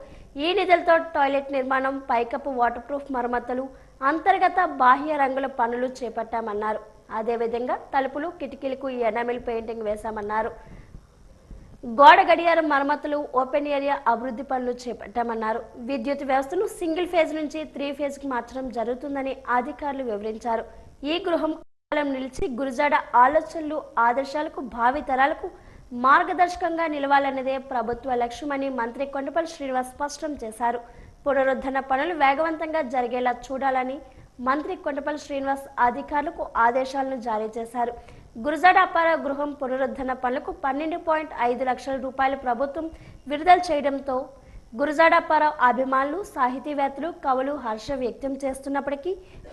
ఈ నిధులతో టాయిలెట్ నిర్మాణం, పైకప్పు వాటర్ ప్రూఫ్ మరమ్మతులు, అంతర్గత బాహ్య రంగుల పనులు చేపట్టామన్నారు. అదేవిధంగా తలుపులు, కిటికీలకు ఎనామిల్ పెయింటింగ్ వేశామన్నారు. గోడ గడియారం మరమ్మతులు, ఓపెన్ ఏరియా అభివృద్ధి పనులు చేపట్టామన్నారు. విద్యుత్ వ్యవస్థను సింగిల్ ఫేజ్ నుంచి 3 ఫేజ్కి మార్చడం జరుగుతుందని అధికారులు వివరించారు. ఈ గృహం కాలం నిలిచి గురజాడ ఆలోచనలు, ఆదర్శాలకు భావి తరాలకు మార్గదర్శకంగా నిలవాలన్నదే ప్రభుత్వ లక్ష్యమని మంత్రి కొండపల్లి శ్రీనివాస్ స్పష్టం చేశారు. పునరుద్ధరణ పనులు వేగవంతంగా జరిగేలా చూడాలని మంత్రి కొండపల్లి శ్రీనివాస్ అధికారులకు ఆదేశాలను జారీ చేశారు. గురజాడ అప్పారావు గృహం పునరుద్ధరణ పనులకు 12.5 లక్షల రూపాయలు ప్రభుత్వం విడుదల చేయడంతో గురజాడ అప్పారావు అభిమానులు, సాహితీవేత్తలు, కవులు హర్షం వ్యక్తం చేస్తున్నప్పటికీ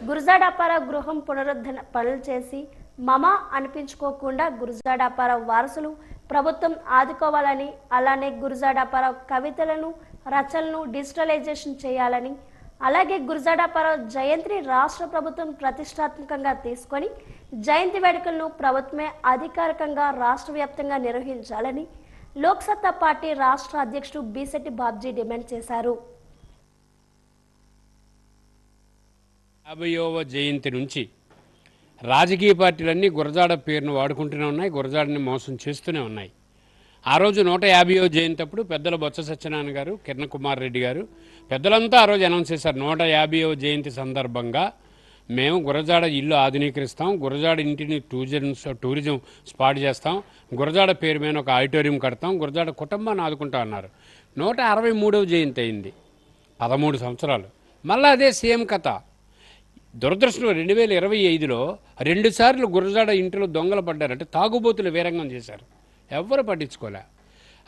గురజాడ అప్పారావు గృహం పునరుద్ధరణ పనులు చేసి మమా అనిపించుకోకుండా గురజాడ అప్పారావు వారసులు ప్రభుత్వం ఆదుకోవాలని, అలానే గురజాడ అప్పారావు కవితలను, రచనలను డిజిటలైజేషన్ చేయాలని, అలాగే గురజాడ అప్పారావు జయంతిని రాష్ట్ర ప్రభుత్వం ప్రతిష్టాత్మకంగా తీసుకొని జయంతి వేడుకలను ప్రభుత్వమే అధికారికంగా రాష్ట్ర వ్యాప్తంగా నిర్వహించాలని లోక్సత్తా పార్టీ రాష్ట్ర అధ్యక్షుడు బీసెట్టి బాబ్జీ డిమాండ్ చేశారు. 50వ జయంతి నుంచి రాజకీయ పార్టీలన్నీ గురజాడ పేరును వాడుకుంటూనే ఉన్నాయి, గురజాడని మోసం చేస్తూనే ఉన్నాయి. ఆ రోజు 150వ జయంతి అప్పుడు పెద్దల బొత్స సత్యనారాయణ గారు, కిరణ్ కుమార్ రెడ్డి గారు పెద్దలంతా ఆ రోజు అనౌన్స్ చేశారు, 150వ జయంతి సందర్భంగా మేము గురజాడ ఇల్లు ఆధునీకరిస్తాం, గురజాడ ఇంటిని టూరిజం స్పాట్ చేస్తాం, గురజాడ పేరు మీద ఒక ఆడిటోరియం కడతాం, గురజాడ కుటుంబాన్ని ఆదుకుంటాం అన్నారు. 163వ జయంతి అయింది, 13 సంవత్సరాలు. మళ్ళీ అదే సేమ్ కథ. దురదృష్టం 2025లో 2 సార్లు గురజాడ ఇంటిలో దొంగలు పడ్డారంటే తాగుబోతులు వీరంగం చేశారు. ఎవ్వరు పట్టించుకోలే.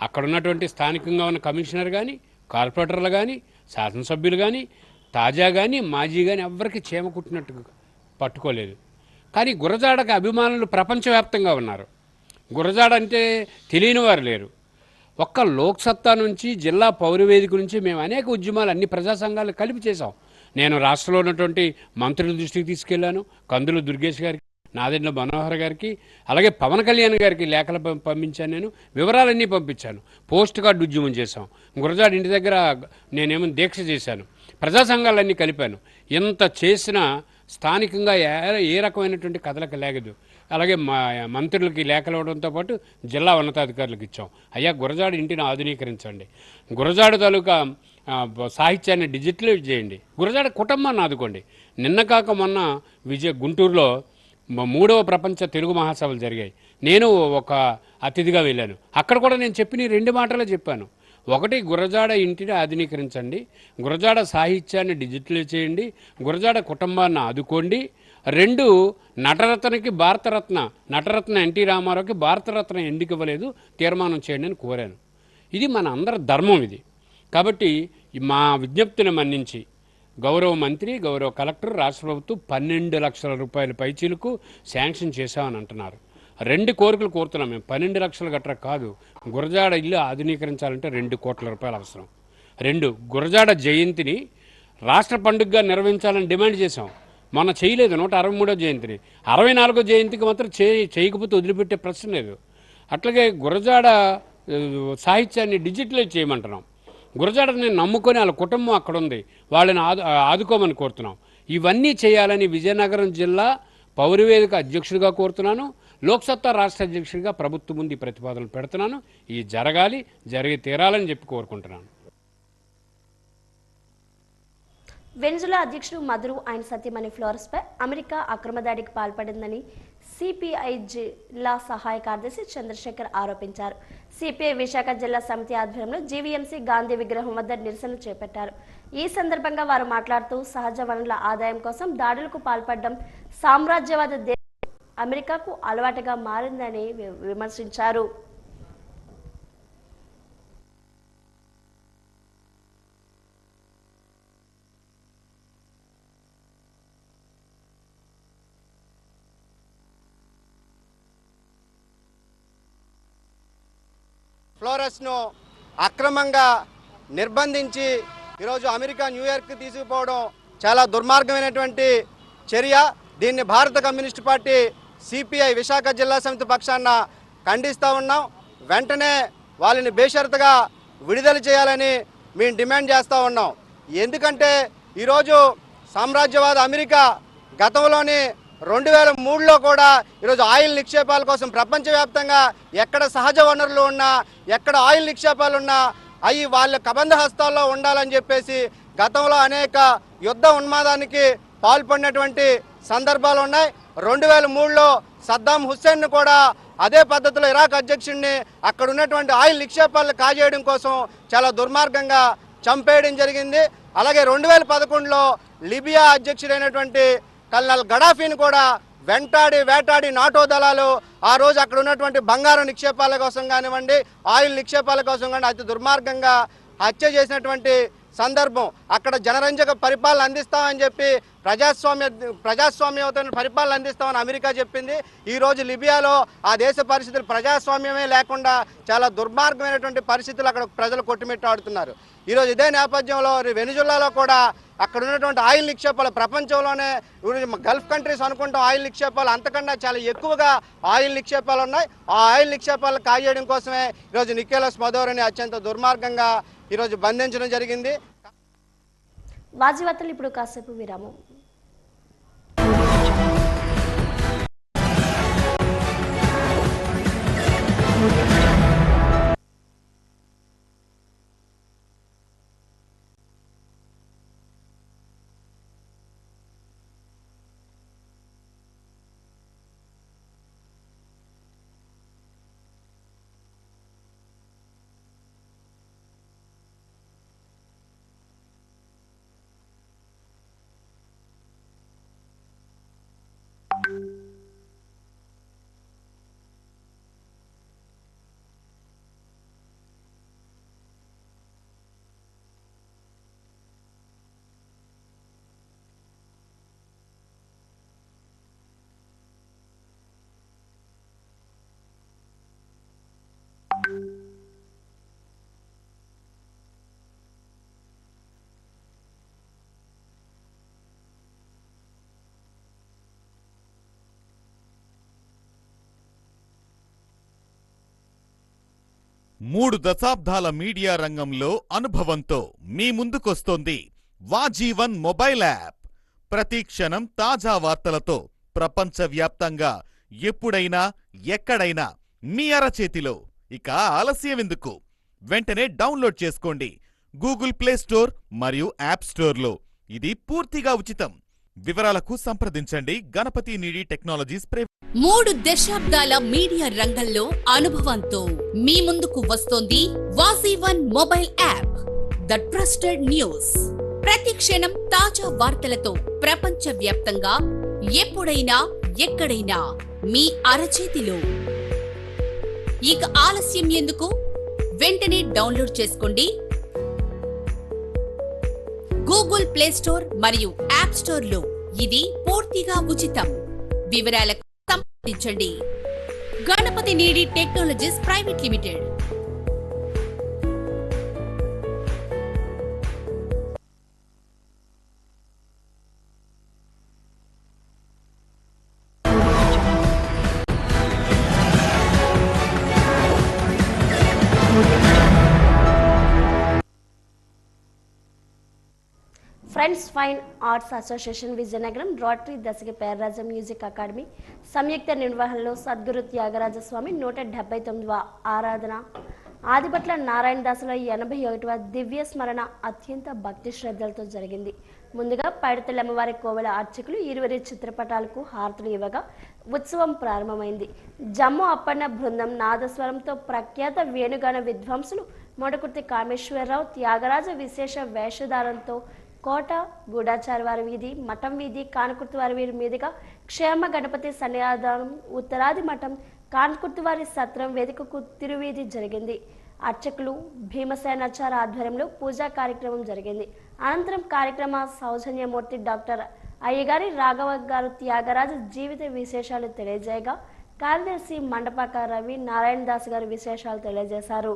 అక్కడ ఉన్నటువంటి స్థానికంగా ఉన్న కమిషనర్ కానీ, కార్పొరేటర్లు కానీ, శాసనసభ్యులు కానీ, తాజా కానీ, మాజీ కానీ ఎవ్వరికి చీమ కుట్టినట్టు పట్టుకోలేదు. కానీ గురజాడకు అభిమానులు ప్రపంచవ్యాప్తంగా ఉన్నారు. గురజాడ అంటే తెలియని వారు లేరు. ఒక్క లోక్సత్తా నుంచి, జిల్లా పౌరవేదిక నుంచి మేము అనేక ఉద్యమాలు అన్ని ప్రజా సంఘాలు కలిపి చేశాం. నేను రాష్ట్రంలో ఉన్నటువంటి మంత్రుల దృష్టికి తీసుకెళ్లాను, కందుల దుర్గేష్ గారికి, నాదెండ్ల మనోహర్ గారికి, అలాగే పవన్ కళ్యాణ్ గారికి లేఖలు పంపించాను. నేను వివరాలన్నీ పంపించాను. పోస్ట్ కార్డు ఉద్యమం చేశాం. గురజాడ ఇంటి దగ్గర నేనేమో దీక్ష చేశాను. ప్రజా సంఘాలన్నీ కలిపాను. ఎంత చేసినా స్థానికంగా ఏ రకమైనటువంటి కథలకు లేగదు. అలాగే మంత్రులకి లేఖలు ఇవ్వడంతో పాటు జిల్లా ఉన్నతాధికారులకు ఇచ్చాం. అయ్యా గురజాడ ఇంటిని ఆధునీకరించండి, గురజాడ తాలూకా సాహిత్యాన్ని డిజిటలైజ్ చేయండి, గురజాడ కుటుంబాన్ని ఆదుకోండి. నిన్న కాక మొన్న గుంటూరులో 3వ ప్రపంచ తెలుగు మహాసభలు జరిగాయి. నేను ఒక అతిథిగా వెళ్ళాను. అక్కడ కూడా నేను చెప్పిన 2 మాటలే చెప్పాను. ఒకటి, గురజాడ ఇంటిని ఆధునీకరించండి, గురజాడ సాహిత్యాన్ని డిజిటలైజ్ చేయండి, గురజాడ కుటుంబాన్ని ఆదుకోండి. 2, నటరత్నకి భారతరత్న, నటరత్న ఎన్టీ రామారావుకి భారతరత్న ఎందుకు ఇవ్వలేదు తీర్మానం చేయండి అని కోరాను. ఇది మన అందరి ధర్మం ఇది. కాబట్టి మా విజ్ఞప్తిని మన్నించి గౌరవ మంత్రి, గౌరవ కలెక్టర్, రాష్ట్ర ప్రభుత్వం 12 లక్షల రూపాయల పైచీలకు శాంక్షన్ చేశామని అంటున్నారు. 2 కోరికలు కోరుతున్నాం మేము. 12 లక్షలు గట్రా కాదు, గురజాడ ఇల్లు ఆధునీకరించాలంటే 2 కోట్ల రూపాయలు అవసరం. 2, గురజాడ జయంతిని రాష్ట్ర పండుగగా నిర్వహించాలని డిమాండ్ చేశాం. మొన్న చేయలేదు 163వ జయంతిని. 64వ జయంతికి మాత్రం చేయకపోతే వదిలిపెట్టే ప్రశ్న లేదు. అట్లాగే గురజాడ సాహిత్యాన్ని డిజిటలైజ్ చేయమంటున్నాం. గురజాడని నమ్ముకొని వాళ్ళ కుటుంబం అక్కడ ఉంది, వాళ్ళని ఆదుకోమని కోరుతున్నాం. ఇవన్నీ చేయాలని విజయనగరం జిల్లా పౌరవేదిక అధ్యక్షుడిగా కోరుతున్నాను. లోక్సత్తా రాష్ట్ర అధ్యక్షుడిగా ప్రభుత్వం ముందు ఈ ప్రతిపాదనలు పెడుతున్నాను. ఇది జరగాలి, జరిగి తీరాలని చెప్పి కోరుకుంటున్నాను. వెనిజులా అధ్యక్షుడు మదురు ఆయన సతీమణి ఫ్లోరెస్పై అమెరికా అక్రమ దాడికి పాల్పడిందని సిపిఐ జిల్లా సహాయ కార్యదర్శి చంద్రశేఖర్ ఆరోపించారు. సిపిఐ విశాఖ జిల్లా సమితి ఆధ్వర్యంలో జీవీఎంసీ గాంధీ విగ్రహం వద్ద నిరసన చేపట్టారు. ఈ సందర్భంగా వారు మాట్లాడుతూ సహజ వనరుల ఆదాయం కోసం దాడులకు పాల్పడడం సామ్రాజ్యవాద దేశం అమెరికాకు అలవాటుగా మారిందని విమర్శించారు. ఫ్లోరెస్ను అక్రమంగా నిర్బంధించి ఈరోజు అమెరికా న్యూయార్క్కి తీసుకుపోవడం చాలా దుర్మార్గమైనటువంటి చర్య. దీన్ని భారత కమ్యూనిస్టు పార్టీ సిపిఐ విశాఖ జిల్లా సమితి పక్షాన ఖండిస్తూ ఉన్నాం. వెంటనే వాళ్ళని బేషరతుగా విడుదల చేయాలని మేము డిమాండ్ చేస్తూ ఉన్నాం. ఎందుకంటే ఈరోజు సామ్రాజ్యవాద అమెరికా గతంలోని 2003లో కూడా ఈరోజు ఆయిల్ నిక్షేపాల కోసం ప్రపంచవ్యాప్తంగా ఎక్కడ సహజ వనరులు ఉన్నా, ఎక్కడ ఆయిల్ నిక్షేపాలు ఉన్నా అవి వాళ్ళ కబంధ హస్తాల్లో ఉండాలని చెప్పేసి గతంలో అనేక యుద్ధ ఉన్మాదానికి పాల్పడినటువంటి సందర్భాలు ఉన్నాయి. 2003లో సద్దాం హుస్సేన్ను కూడా అదే పద్ధతిలో ఇరాక్ అధ్యక్షుడిని అక్కడ ఉన్నటువంటి ఆయిల్ నిక్షేపాలను కాజేయడం కోసం చాలా దుర్మార్గంగా చంపేయడం జరిగింది. అలాగే 2011లో లిబియా అధ్యక్షుడైనటువంటి కల్నల్ గడాఫీని కూడా వేటాడి నాటో దళాలు ఆ రోజు అక్కడ ఉన్నటువంటి బంగారు నిక్షేపాల కోసం కానివ్వండి, ఆయిల్ నిక్షేపాల కోసం కానీ అతి దుర్మార్గంగా హత్య చేసినటువంటి సందర్భం. అక్కడ జనరంజక పరిపాలన అందిస్తామని చెప్పి ప్రజాస్వామ్యయుతమైన పరిపాలన అందిస్తామని అమెరికా చెప్పింది. ఈరోజు లిబియాలో ఆ దేశ పరిస్థితులు ప్రజాస్వామ్యమే లేకుండా చాలా దుర్మార్గమైనటువంటి పరిస్థితులు అక్కడ ప్రజలు కొట్టుమిట్టాడుతున్నారు. ఈరోజు ఇదే నేపథ్యంలో వెనిజులాలో కూడా అక్కడ ఉన్నటువంటి ఆయిల్ నిక్షేపాలు ప్రపంచంలోనే గల్ఫ్ కంట్రీస్ అనుకుంటాం ఆయిల్ నిక్షేపాలు అంతకన్నా చాలా ఎక్కువగా ఆయిల్ నిక్షేపాలు ఉన్నాయి. ఆ ఆయిల్ నిక్షేపాలను కాజేయడం కోసమే ఈరోజు నికోలస్ మదోరోని అత్యంత దుర్మార్గంగా ఈరోజు బంధించడం జరిగింది. వాజీవార్తలు ఇప్పుడు కాసేపు విరామం. మూడు దశాబ్దాల మీడియా రంగంలో అనుభవంతో మీ ముందుకొస్తోంది వాజీవన్ మొబైల్ యాప్. ప్రతి క్షణం తాజా వార్తలతో ప్రపంచవ్యాప్తంగా ఎప్పుడైనా ఎక్కడైనా మీ అరచేతిలో. ఇక ఆలస్యమెందుకు? వెంటనే డౌన్లోడ్ చేసుకోండి గూగుల్ ప్లే స్టోర్ మరియు యాప్ స్టోర్లో. ఇది పూర్తిగా ఉచితం. వివరాలకు సంప్రదించండి గణపతి నీడి టెక్నాలజీస్. 3 దశాబ్దాల మీడియా రంగంలో అనుభవంతో మీ ముందుకు వస్తోంది వాజీవన్ mobile app. The trusted news. ప్రతి క్షణం తాజా వార్తలతో ప్రపంచవ్యాప్తంగా ఎప్పుడైనా ఎక్కడైనా మీ అరచేతిలో. ఇక ఆలస్యం ఎందుకు? వెంటనే డౌన్లోడ్ చేసుకోండి గూగుల్ ప్లే స్టోర్ మరియు యాప్ స్టోర్ లో. ఇది పూర్తిగా ఉచితం. వివరాలకు సంప్రదించండి Ganapathi Needi technologies private limited. Friends fine arts association Vizianagaram, rotary దశకి పేర్రాజ మ్యూజిక్ అకాడమీ సంయుక్త నిర్వహణలో సద్గురు త్యాగరాజస్వామి 179వ ఆరాధన ఆదిపట్ల నారాయణ దాసుల 81వ దివ్య స్మరణ అత్యంత భక్తి శ్రద్ధలతో జరిగింది. ముందుగా పైడితల్లమ్మవారి కోవెల అర్చకులు 20 చిత్రపటాలకు హారతులు ఇవ్వగా ఉత్సవం ప్రారంభమైంది. జమ్ము అప్పన్న బృందం నాదస్వరంతో ప్రఖ్యాత వేణుగాన విద్వాంసులు మొడకుర్తి కామేశ్వరరావు త్యాగరాజ విశేష వేషధారంతో కోట, గూఢాచారవారి వీధి, మఠం వీధి, కానకుర్తివారి వీధి మీదుగా క్షేమ గణపతి సన్నిధానం, ఉత్తరాది మఠం, కానకుర్తివారి సత్రం వేదికకు తిరువీధి జరిగింది. అర్చకులు భీమసేనాచార ఆధ్వర్యంలో పూజా కార్యక్రమం జరిగింది. అనంతరం కార్యక్రమ సౌజన్యమూర్తి డాక్టర్ అయ్యగారి రాఘవ గారు త్యాగరాజ జీవిత విశేషాలు తెలియజేయగా కార్యదర్శి మండపాక రవి నారాయణ దాస్ గారు విశేషాలు తెలియజేశారు.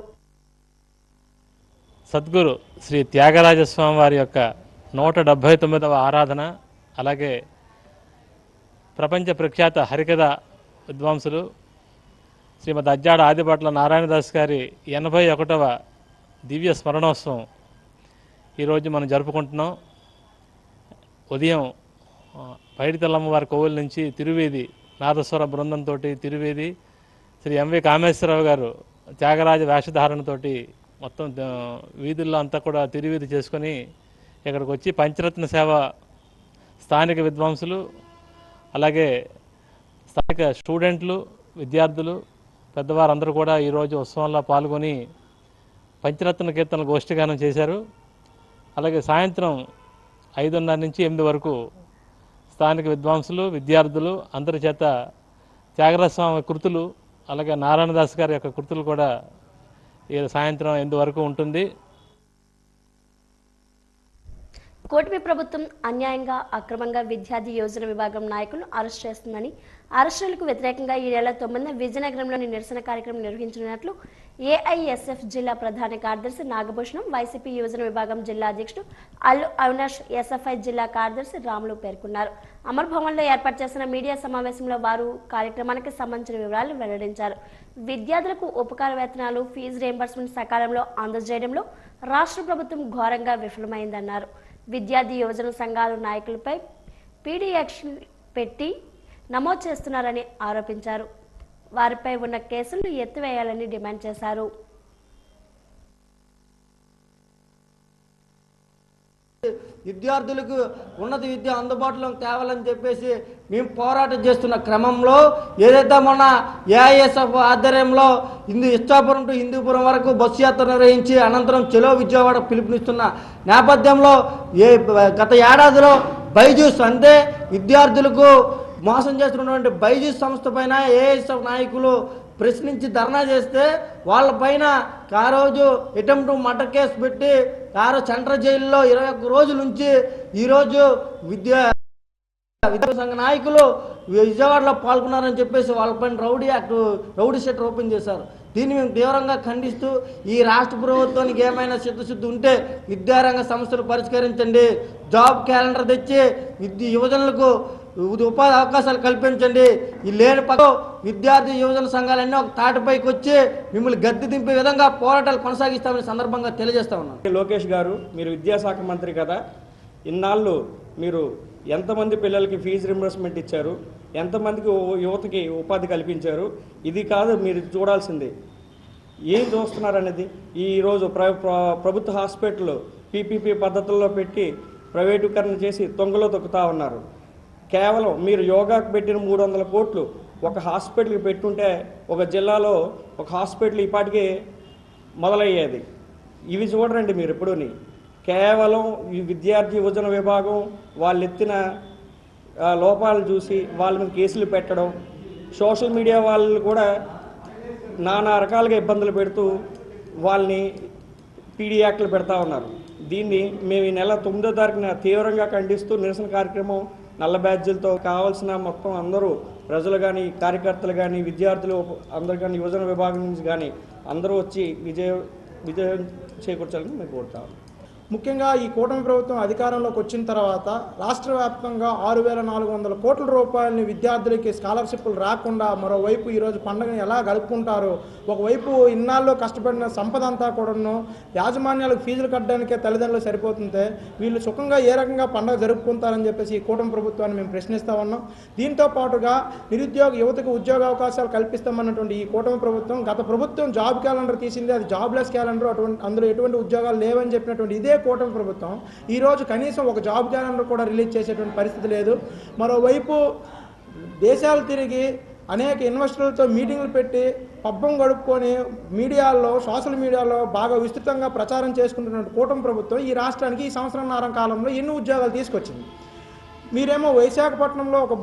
సద్గురు శ్రీ త్యాగరాజస్వామి వారి యొక్క 179వ ఆరాధన, అలాగే ప్రపంచ ప్రఖ్యాత హరికథ విద్వాంసులు శ్రీమద్ అజ్జాడ ఆదిపట్ల నారాయణదాస్ గారి 81వ దివ్య స్మరణోత్సవం ఈరోజు మనం జరుపుకుంటున్నాం. ఉదయం పైడితల్లమ్మవారి కోవిల నుంచి తిరువేది నాదస్వర బృందంతో తిరువేది శ్రీ ఎంవి కామేశ్వరరావు గారు త్యాగరాజ వేషధారణతో మొత్తం వీధుల్లో అంతా కూడా తిరువీధి చేసుకొని ఇక్కడికి వచ్చి పంచరత్న సేవ స్థానిక విద్వాంసులు, అలాగే స్థానిక స్టూడెంట్లు, విద్యార్థులు, పెద్దవారందరూ కూడా ఈరోజు ఉత్సవంలో పాల్గొని పంచరత్న కీర్తనలు గోష్ఠిగానం చేశారు. అలాగే సాయంత్రం 5:30 నుంచి 8 వరకు స్థానిక విద్వాంసులు విద్యార్థులు అందరి చేత త్యాగరాజస్వామి కృతులు అలాగే నారాయణదాస్ గారి యొక్క కృతులు కూడా ఈ సాయంత్రం 8 వరకు ఉంటుంది. కూటమి ప్రభుత్వం అన్యాయంగా అక్రమంగా విద్యార్థి యోజన విభాగం నాయకులను అరెస్ట్ చేస్తుందని, అరెస్టులకు వ్యతిరేకంగా ఈ నెల 9న విజయనగరంలోని నిరసన కార్యక్రమం నిర్వహించనున్నట్లు ఏఐఎస్ఎఫ్ జిల్లా ప్రధాన కార్యదర్శి నాగభూషణం, వైసీపీ యోజన విభాగం జిల్లా అధ్యక్షుడు అల్లు అవినాష్, ఎస్ఎఫ్ఐ జిల్లా కార్యదర్శి రాములు పేర్కొన్నారు. అమర్ భవన్లో ఏర్పాటు చేసిన మీడియా సమావేశంలో వారు కార్యక్రమానికి సంబంధించిన వివరాలు వెల్లడించారు. విద్యార్థులకు ఉపకార వేతనాలు, ఫీజు రియంబర్స్మెంట్ సకాలంలో అందజేయడంలో రాష్ట్ర ప్రభుత్వం ఘోరంగా విఫలమైందన్నారు. విద్యార్థి యువజన సంఘాల నాయకులపై పీడీ యాక్షన్ పెట్టి నమోదు చేస్తున్నారని ఆరోపించారు. వారిపై ఉన్న కేసులను ఎత్తివేయాలని డిమాండ్ చేశారు. విద్యార్థులకు ఉన్నత విద్య అందుబాటులోకి తేవాలని చెప్పేసి మేము పోరాటం చేస్తున్న క్రమంలో ఏదైతే మొన్న ఏఐఎస్ఎఫ్ ఆధ్వర్యంలో ఇచ్చాపురం టు హిందూపురం వరకు బస్సు యాత్ర నిర్వహించి అనంతరం చెలో విజయవాడ పిలుపునిస్తున్న నేపథ్యంలో గత ఏడాదిలో బైజూస్ అంటే విద్యార్థులకు మోసం చేస్తున్నటువంటి బైజూస్ సంస్థ పైన ఏఐఎస్ఎఫ్ నాయకులు ప్రశ్నించి ధర్నా చేస్తే వాళ్ళపైన ఆ రోజు అటెంప్ట్ మర్డర్ కేసు పెట్టి సెంట్రల్ జైల్లో 21 రోజుల నుంచి ఈరోజు విద్యా సంఘ నాయకులు విజయవాడలో పాల్గొన్నారని చెప్పేసి వాళ్ళపైన రౌడీ షీటర్ ఓపెన్ చేశారు. దీన్ని మేము తీవ్రంగా ఖండిస్తూ ఈ రాష్ట్ర ప్రభుత్వానికి ఏమైనా చిత్తశుద్ధి ఉంటే విద్యారంగ సమస్యలు పరిష్కరించండి, జాబ్ క్యాలెండర్ తెచ్చి యువజనులకు ఉపాధి అవకాశాలు కల్పించండి. ఈ లేని విద్యార్థి యువజన సంఘాలన్నీ ఒక తాటిపైకి వచ్చి మిమ్మల్ని గద్దె దింపే విధంగా పోరాటాలు కొనసాగిస్తామని సందర్భంగా తెలియజేస్తా ఉన్నాను. లోకేష్ గారు, మీరు విద్యాశాఖ మంత్రి కదా, ఇన్నాళ్ళు మీరు ఎంతమంది పిల్లలకి ఫీజు రింబర్స్మెంట్ ఇచ్చారు, ఎంతమందికి యువతకి ఉపాధి కల్పించారు, ఇది కాదు మీరు చూడాల్సింది. ఏం చూస్తున్నారనేది ఈరోజు ప్రభుత్వ హాస్పిటల్ పీపీపీ పద్ధతుల్లో పెట్టి ప్రైవేటీకరణ చేసి తొంగలో తొక్కుతా ఉన్నారు. కేవలం మీరు యోగాకు పెట్టిన 300 కోట్లు ఒక హాస్పిటల్కి పెట్టుంటే ఒక జిల్లాలో ఒక హాస్పిటల్ ఇప్పటికే మొదలయ్యేది. ఇవి చూడరండి మీరు ఎప్పుడూని. కేవలం ఈ విద్యార్థి యువజన విభాగం వాళ్ళు ఎత్తిన లోపాలు చూసి వాళ్ళ మీద కేసులు పెట్టడం, సోషల్ మీడియా వాళ్ళు కూడా నానా రకాలుగా ఇబ్బందులు పెడుతూ వాళ్ళని పీడీ యాక్ట్లు పెడతా ఉన్నారు. దీన్ని మేము ఈ నెల 9వ తారీఖున తీవ్రంగా ఖండిస్తూ నిరసన కార్యక్రమం నల్ల బ్యాడ్జీలతో కావాల్సిన మొత్తం అందరూ ప్రజలు కానీ, కార్యకర్తలు కానీ, విద్యార్థులు అందరు కానీ, యువజన విభాగం నుంచి కానీ అందరూ వచ్చి విజయం చేకూర్చాలని మేము కోరుతాము. ముఖ్యంగా ఈ కూటమి ప్రభుత్వం అధికారంలోకి వచ్చిన తర్వాత రాష్ట్ర వ్యాప్తంగా 6,400 కోట్ల రూపాయలని విద్యార్థులకి స్కాలర్షిప్లు రాకుండా మరోవైపు ఈరోజు పండుగను ఎలా గడుపుకుంటారు. ఒకవైపు ఇన్నాళ్ళు కష్టపడిన సంపద అంతా కూడాను యాజమాన్యాలకు ఫీజులు కట్టడానికే తల్లిదండ్రులు సరిపోతుంటే వీళ్ళు సుఖంగా ఏ రకంగా పండుగ జరుపుకుంటారని చెప్పేసి ఈ కూటమి ప్రభుత్వాన్ని మేము ప్రశ్నిస్తూ ఉన్నాం. దీంతో పాటుగా నిరుద్యోగ యువతకు ఉద్యోగ అవకాశాలు కల్పిస్తామన్నటువంటి ఈ కూటమి ప్రభుత్వం గత ప్రభుత్వం జాబ్ క్యాలెండర్ తీసింది, అది జాబ్లెస్ క్యాలెండర్, అందులో ఎటువంటి ఉద్యోగాలు లేవని చెప్పినటువంటి ఇదే కూటమి ప్రభుత్వం ఈరోజు కనీసం ఒక జాబ్ క్యాలెండర్ కూడా రిలీజ్ చేసేటువంటి పరిస్థితి లేదు. మరోవైపు దేశాలు తిరిగి అనేక ఇన్వెస్టర్లతో మీటింగ్లు పెట్టి పబ్బం గడుపుకొని మీడియాలో, సోషల్ మీడియాలో బాగా విస్తృతంగా ప్రచారం చేసుకుంటున్న కూటమి ప్రభుత్వం ఈ రాష్ట్రానికి ఈ సంవత్సరంన్నర కాలంలో ఎన్ని ఉద్యోగాలు తీసుకొచ్చింది. మీరేమో విశాఖపట్నంలో ఒక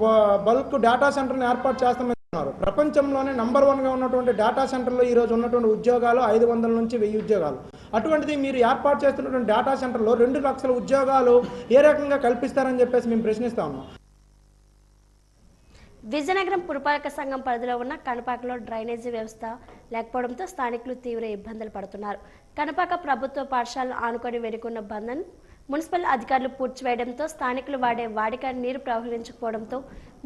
బల్క్ డేటా సెంటర్ని ఏర్పాటు చేస్తామని ఉన్నారు. ప్రపంచంలోనే నంబర్ 1గా ఉన్నటువంటి డేటా సెంటర్లో ఈరోజు ఉన్నటువంటి ఉద్యోగాలు 500 నుంచి 1000 ఉద్యోగాలు. అటువంటిది మీరు ఏర్పాటు చేస్తున్నటువంటి డేటా సెంటర్లో 2 లక్షల ఉద్యోగాలు ఏ రకంగా కల్పిస్తారని చెప్పేసి మేము ప్రశ్నిస్తా ఉన్నాం. విజయనగరం పురపాలక సంఘం పరిధిలో ఉన్న కనపాకలో డ్రైనేజీ వ్యవస్థ లేకపోవడంతో స్థానికులు తీవ్ర ఇబ్బందులు పడుతున్నారు. కనపాక ప్రభుత్వ పాఠశాలను ఆనుకొని వెనుకున్న బందను మున్సిపల్ అధికారులు పూడ్చివేయడంతో స్థానికులు వాడే వాడిక నీరు ప్రవహించకపోవడంతో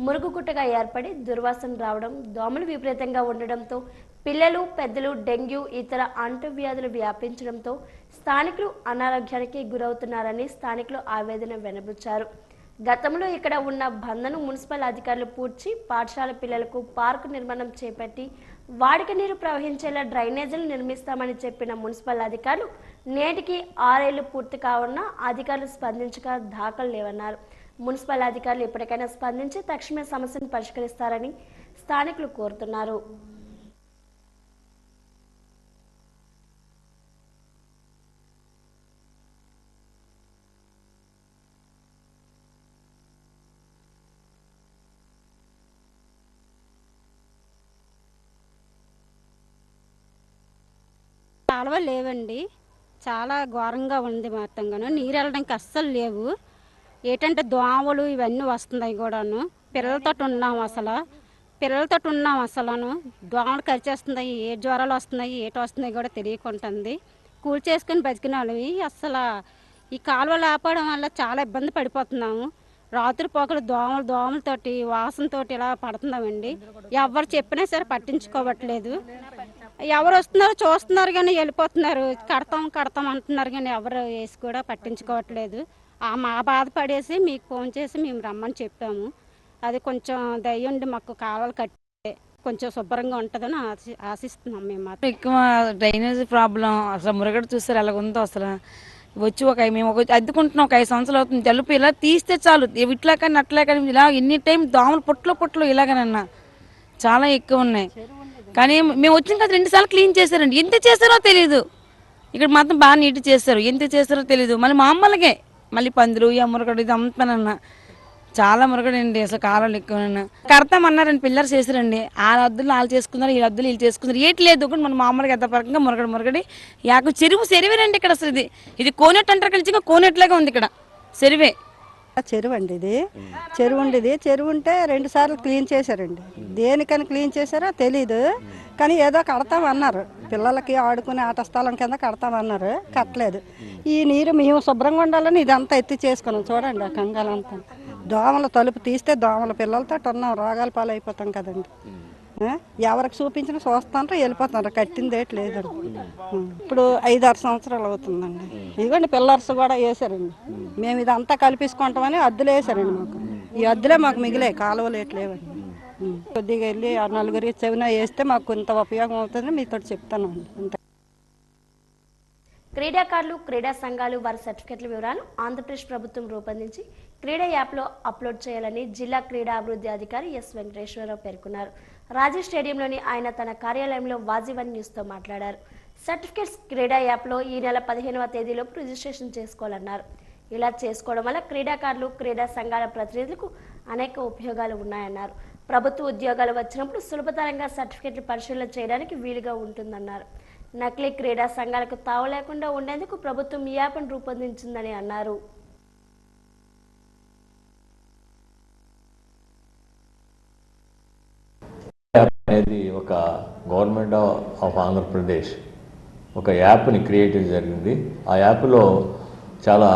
మురుగుగుట్టగా ఏర్పడి దుర్వాసన రావడం, దోమలు విపరీతంగా ఉండడంతో పిల్లలు, పెద్దలు డెంగ్యూ, ఇతర అంటువ్యాధులు వ్యాపించడంతో స్థానికులు అనారోగ్యానికి గురవుతున్నారని స్థానికులు ఆవేదన వెనబుచ్చారు. గతంలో ఇక్కడ ఉన్న బందను మున్సిపల్ అధికారులు పూడ్చి పాఠశాల పిల్లలకు పార్కు నిర్మాణం చేపట్టి వాడిక నీరు ప్రవహించేలా డ్రైనేజీలు నిర్మిస్తామని చెప్పిన మున్సిపల్ అధికారులు నేటికి 6 ఏళ్లు పూర్తి కావున్నా అధికారులు స్పందించక దాఖలు లేవన్నారు. మున్సిపల్ అధికారులు ఇప్పటికైనా స్పందించి తక్షణమే సమస్యను పరిష్కరిస్తారని స్థానికులు కోరుతున్నారు. కాలువలు లేవండి, చాలా ఘోరంగా ఉంది మొత్తంగాను. నీరు వెళ్ళడానికి అస్సలు లేవు. ఏంటంటే దోమలు ఇవన్నీ వస్తున్నాయి కూడాను. పిల్లలతో ఉన్నాం అసలు దోమలు కరిచేస్తున్నాయి. ఏ జ్వరాలు వస్తున్నాయి ఏటి వస్తున్నాయి కూడా తెలియకుంటుంది. కూల్ చేసుకుని బతికిన వాళ్ళవి అసలు ఈ కాలువ లేపడం వల్ల చాలా ఇబ్బంది పడిపోతున్నాము. రాత్రి పోకలు దోమలతోటి వాసనతోటి ఇలా పడుతున్నామండి. ఎవరు చెప్పినా సరే పట్టించుకోవట్లేదు. ఎవరు వస్తున్నారో చూస్తున్నారు కానీ వెళ్ళిపోతున్నారు. కడతాం అంటున్నారు కానీ ఎవరు వేసి కూడా పట్టించుకోవట్లేదు. మా బాధపడేసి మీకు ఫోన్ చేసి మేము రమ్మని చెప్పాము. అది కొంచెం దయ్యుండి మాకు కాలువలు కట్టే కొంచెం శుభ్రంగా ఉంటుందని ఆశిస్తున్నాం. మేము మాత్రం ఎక్కువ డ్రైనేజ్ ప్రాబ్లం అసలు మురగడ చూస్తారు ఎలాగుందో అసలు వచ్చి మేము అద్దుకుంటున్నాం. ఒక 5 సంవత్సరాలు అవుతుంది. తెలుపు ఇలా తీస్తే చాలు, ఇట్లా కానీ అట్లా కానీ ఇలా ఎన్ని టైం దోమలు పుట్లు ఇలాగనన్నా చాలా ఎక్కువ ఉన్నాయి. కానీ మేము వచ్చిన కదా 2 సార్లు క్లీన్ చేశారండి. ఎంత చేస్తారో తెలియదు. ఇక్కడ మాత్రం బాగా నీట్ చేస్తారు. ఎంత చేస్తారో తెలియదు. మళ్ళీ మామూలుగా మళ్ళీ పందులు మురగడు ఇది అమ్ముతానన్నా చాలా మురగడండి. అసలు కాలాలు ఎక్కువనన్నా కడతామన్నారండి. పిల్లలు చేశారండి. ఆ అద్దులు వాళ్ళు చేసుకున్నారు, ఈ అద్దులు వీళ్ళు చేసుకున్నారు. ఏటి లేదు ఒకటి మన మామూలుగా ఎద్దపరకంగా మురగడి యాకు చెరువేనండి. ఇక్కడ అసలు ఇది కోనేట్ అంటారు. కలిసి కోనేట్లాగా ఉంది ఇక్కడ చెరువే. చెరువు అండి ఇది. చెరువు ఉంటే 2 సార్లు క్లీన్ చేశారండి. దేనికని క్లీన్ చేశారో తెలీదు. కానీ ఏదో కడతామన్నారు. పిల్లలకి ఆడుకునే ఆట స్థలం కింద కడతామన్నారు. కట్టలేదు. ఈ నీరు మేము శుభ్రంగా ఉండాలని ఇదంతా ఎత్తి చేసుకున్నాం. చూడండి ఆ కంగాలంతా దోమల తలుపు తీస్తే దోమల పిల్లలతో ఉన్నాం. రోగాల పాలైపోతాం కదండి. ఎవరికి చూపించినా చూస్తాంటారు వెళ్ళిపోతున్నారు. కట్టిందేటి లేదండి. ఇప్పుడు 5-6 సంవత్సరాలు అవుతుందండి. ఇదిగోండి పిల్లర్స్ కూడా వేసారండి. మేము ఇదంతా కలిపించుకుంటామని అద్దులు వేసారండి. మాకు ఈ అద్దులే మాకు మిగిలే, కాలువలు ఏట్లేవండి. కొద్దిగా వెళ్ళి 4 చెవిన వేస్తే మాకు కొంత ఉపయోగం అవుతుందని మీతో చెప్తానండి. అంతే. క్రీడాకారులు క్రీడా సంఘాలు వారి సర్టిఫికెట్ల వివరాలు ఆంధ్రప్రదేశ్ ప్రభుత్వం రూపొందించి క్రీడా యాప్లో అప్లోడ్ చేయాలని జిల్లా క్రీడా అభివృద్ధి అధికారి ఎస్ వెంకటేశ్వరరావు పేర్కొన్నారు. రాజీ స్టేడియంలోని ఆయన తన కార్యాలయంలో వాజీవన్ న్యూస్తో మాట్లాడారు. సర్టిఫికెట్స్ క్రీడా యాప్లో ఈ నెల 15వ తేదీలోపు రిజిస్ట్రేషన్ చేసుకోవాలన్నారు. ఇలా చేసుకోవడం వల్ల క్రీడాకారులు క్రీడా సంఘాల ప్రతినిధులకు అనేక ఉపయోగాలు ఉన్నాయన్నారు. ప్రభుత్వ ఉద్యోగాలు వచ్చినప్పుడు సులభతరంగా సర్టిఫికెట్లు పరిశీలన చేయడానికి వీలుగా ఉంటుందన్నారు. నకిలీ క్రీడా సంఘాలకు తావు లేకుండా ఉండేందుకు ప్రభుత్వం ఈ యాప్ను రూపొందించిందని అన్నారు. అనేది ఒక గవర్నమెంట్ ఆఫ్ ఆంధ్రప్రదేశ్ ఒక యాప్ని క్రియేట్ చేయడం జరిగింది. ఆ యాప్లో చాలా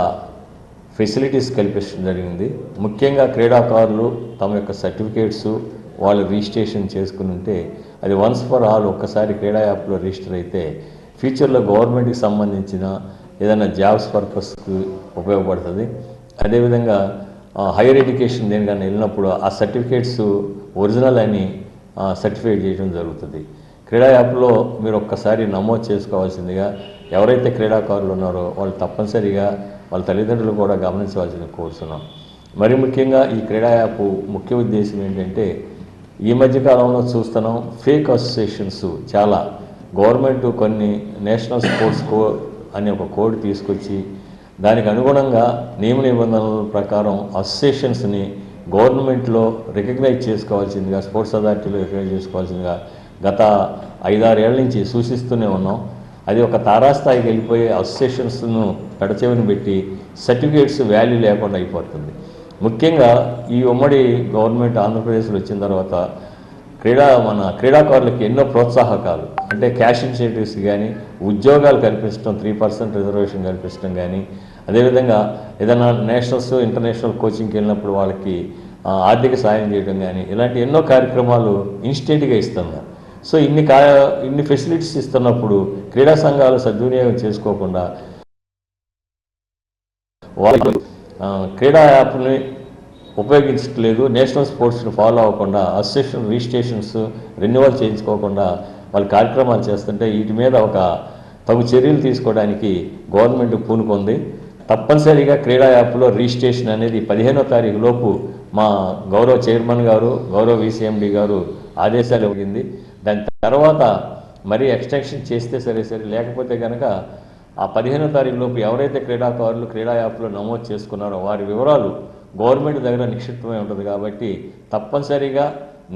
ఫెసిలిటీస్ కల్పించడం జరిగింది. ముఖ్యంగా క్రీడాకారులు తమ యొక్క సర్టిఫికేట్స్ వాళ్ళు రిజిస్ట్రేషన్ చేసుకుని ఉంటే అది వన్స్ ఫర్ ఆల్ ఒక్కసారి క్రీడా యాప్లో రిజిస్టర్ అయితే ఫ్యూచర్లో గవర్నమెంట్కి సంబంధించిన ఏదైనా జాబ్స్ పర్పస్కి ఉపయోగపడుతుంది. అదేవిధంగా హైయర్ ఎడ్యుకేషన్ దేనికన్నా వెళ్ళినప్పుడు ఆ సర్టిఫికేట్స్ ఒరిజినల్ అని సర్టిఫికేట్ చేయడం జరుగుతుంది. క్రీడా యాప్లో మీరు ఒక్కసారి నమోదు చేసుకోవాల్సిందిగా ఎవరైతే క్రీడాకారులు ఉన్నారో వాళ్ళు తప్పనిసరిగా వాళ్ళ తల్లిదండ్రులు కూడా గమనించవలసింది కోరుతున్నాం. మరి ముఖ్యంగా ఈ క్రీడా యాప్ ముఖ్య ఉద్దేశం ఏంటంటే ఈ మధ్యకాలంలో చూస్తున్నాం ఫేక్ అసోసియేషన్స్ చాలా. గవర్నమెంట్ కొన్ని నేషనల్ స్పోర్ట్స్ కోడ్ అనే ఒక కోడ్ తీసుకొచ్చి దానికి అనుగుణంగా నియమ నిబంధనల ప్రకారం అసోసియేషన్స్ని గవర్నమెంట్లో రికగ్నైజ్ చేసుకోవాల్సిందిగా స్పోర్ట్స్ అథారిటీలో రికగ్నైజ్ చేసుకోవాల్సిందిగా గత 5-6 ఏళ్ల నుంచి సూచిస్తూనే ఉన్నాం. అది ఒక తారాస్థాయికి వెళ్ళిపోయే అసోసియేషన్స్ను పెడచెవిని పెట్టి సర్టిఫికేట్స్ వాల్యూ లేకుండా అయిపోతుంది. ముఖ్యంగా ఈ ఉమ్మడి గవర్నమెంట్ ఆంధ్రప్రదేశ్లో వచ్చిన తర్వాత మన క్రీడాకారులకి ఎన్నో ప్రోత్సాహకాలు అంటే క్యాష్ ఇన్సెంటివ్స్ కానీ ఉద్యోగాలు కల్పించడం 3% రిజర్వేషన్ కల్పించడం కానీ అదేవిధంగా ఏదైనా నేషనల్స్ ఇంటర్నేషనల్ కోచింగ్కి వెళ్ళినప్పుడు వాళ్ళకి ఆర్థిక సాయం చేయడం కానీ ఇలాంటి ఎన్నో కార్యక్రమాలు ఇన్స్టెంట్గా ఇస్తున్నారు. సో ఇన్ని ఫెసిలిటీస్ ఇస్తున్నప్పుడు క్రీడా సంఘాలు సద్వినియోగం చేసుకోకుండా వాళ్ళు క్రీడా యాప్ని ఉపయోగించట్లేదు, నేషనల్ స్పోర్ట్స్ని ఫాలో అవ్వకుండా అసోసియేషన్ రిజిస్ట్రేషన్స్ రెన్యువల్ చేయించుకోకుండా వాళ్ళు కార్యక్రమాలు చేస్తుంటే వీటి మీద ఒక తగు చర్యలు తీసుకోవడానికి గవర్నమెంట్ పూనుకుంది. తప్పనిసరిగా క్రీడా యాప్లో రిజిస్ట్రేషన్ అనేది 15వ తారీఖు లోపు మా గౌరవ చైర్మన్ గారు గౌరవ VCMD గారు ఆదేశాలు ఇవ్వగింది. దాని తర్వాత మరీ ఎక్స్టెన్షన్ చేస్తే సరే లేకపోతే కనుక ఆ 15వ తారీఖు లోపు ఎవరైతే క్రీడాకారులు క్రీడా యాప్లో నమోదు చేసుకున్నారో వారి వివరాలు గవర్నమెంట్ దగ్గర నిక్షిప్తమై ఉంటుంది. కాబట్టి తప్పనిసరిగా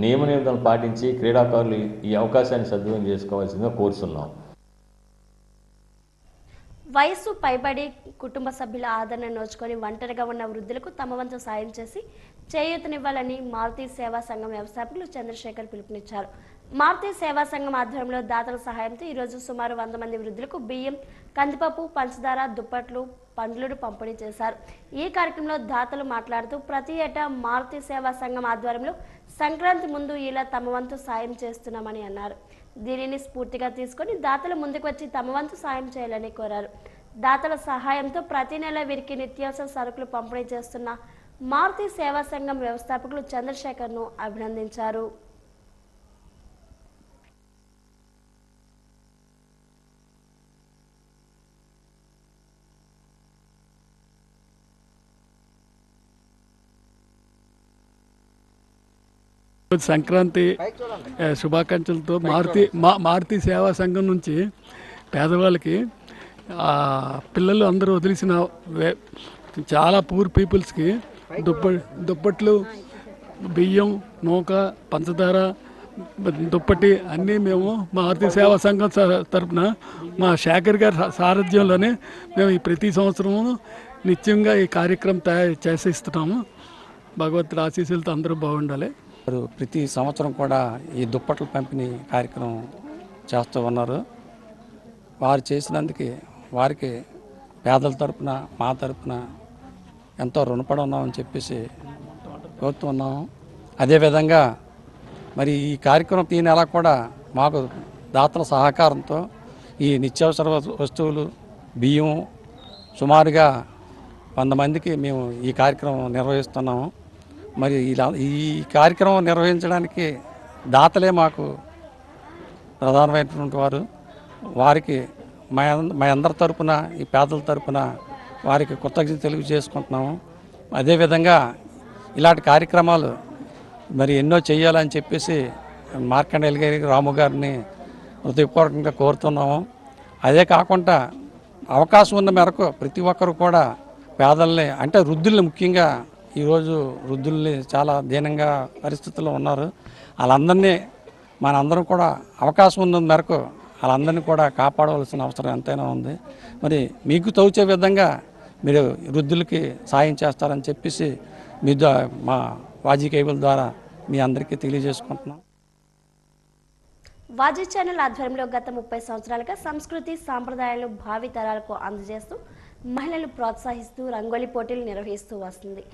నియమ నిబంధనలు పాటించి క్రీడాకారులు ఈ అవకాశాన్ని సద్వినియోగం చేసుకోవాల్సిందిగా కోరుతున్నాం. వయస్సు పైబడి కుటుంబ సభ్యుల ఆదరణ నోచుకొని ఒంటరిగా ఉన్న వృద్ధులకు తమ వంతు సాయం చేసి చేయూతనివ్వాలని మారుతి సేవా సంఘం వ్యవస్థాపకులు చంద్రశేఖర్ పిలుపునిచ్చారు. మారుతి సేవా సంఘం ఆధ్వర్యంలో దాతల సహాయంతో ఈరోజు సుమారు 100 మంది వృద్ధులకు బియ్యం, కందిపప్పు, పంచదార, దుప్పట్లు, పండ్లను పంపిణీ చేశారు. ఈ కార్యక్రమంలో దాతలు మాట్లాడుతూ ప్రతి ఏటా మారుతి సేవా సంఘం ఆధ్వర్యంలో సంక్రాంతి ముందు ఇలా తమ వంతు సాయం చేస్తున్నామని అన్నారు. దీనిని స్ఫూర్తిగా తీసుకొని దాతలు ముందుకు వచ్చి తమ వంతు సాయం చేయాలని కోరారు. దాతల సహాయంతో ప్రతి నెల వీరికి నిత్యావసర సరుకులు పంపిణీ చేస్తున్న మారుతి సేవా సంఘం వ్యవస్థాపకులు చంద్రశేఖర్ను అభినందించారు. సంక్రాంతి శుభాకాంక్షలతో మారుతి సేవా సంఘం నుంచి పేదవాళ్ళకి పిల్లలు అందరూ వదిలిసిన చాలా పూర్ పీపుల్స్కి దుప్పట్లు, బియ్యం, నూక, పంచదార, దుప్పటి అన్నీ మేము మారుతి సేవా సంఘం తరఫున మా శేఖర్ గారి సారథ్యంలోనే మేము ఈ ప్రతి సంవత్సరము నిత్యంగా ఈ కార్యక్రమం చేసిస్తున్నాము. భగవంతుడి ఆశీస్సులతో అందరూ బాగుండాలి. ప్రతి సంవత్సరం కూడా ఈ దుప్పట్ల పంపిణీ కార్యక్రమం చేస్తూ ఉన్నారు. వారు చేసినందుకు వారికి పేదల తరపున మా తరపున ఎంతో రుణపడి ఉన్నామని చెప్పేసి కోరుతూ ఉన్నాము. అదేవిధంగా మరి ఈ కార్యక్రమం ఈ నెల కూడా మాకు దాతల సహకారంతో ఈ నిత్యావసర వస్తువులు, బియ్యం సుమారుగా 100 మందికి మేము ఈ కార్యక్రమం నిర్వహిస్తున్నాము. మరి ఈ కార్యక్రమం నిర్వహించడానికి దాతలే మాకు ప్రధానమైనటువంటి వారు. వారికి మా అందరి తరపున, ఈ పేదల తరపున వారికి కృతజ్ఞత తెలియజేసుకుంటున్నాము. అదేవిధంగా ఇలాంటి కార్యక్రమాలు మరి ఎన్నో చేయాలని చెప్పేసి మార్కండేయులు గారి, రాము గారిని హృదయపూర్వకంగా కోరుతున్నాము. అదే కాకుండా అవకాశం ఉన్న మేరకు ప్రతి ఒక్కరు కూడా పేదల్ని, అంటే వృద్ధుల్ని, ముఖ్యంగా ఈరోజు వృద్ధుల్ని చాలా దీనంగా పరిస్థితుల్లో ఉన్నారు. వాళ్ళందరినీ మనందరం కూడా అవకాశం ఉన్న మేరకు వాళ్ళందరినీ కూడా కాపాడవలసిన అవసరం ఎంతైనా ఉంది. మరి మీకు తోచే విధంగా మీరు వృద్ధులకి సాయం చేస్తారని చెప్పేసి మా వాజీ కేబుల్ ద్వారా మీ అందరికీ తెలియజేసుకుంటున్నాం. వాజీ ఛానల్ ఆధ్వర్యంలో గత 30 సంవత్సరాలుగా సంస్కృతి సాంప్రదాయాలను భావి తరాలకు అందజేస్తూ మహిళలు ప్రోత్సహిస్తూ రంగోలీ పోటీలు నిర్వహిస్తూ వస్తుంది.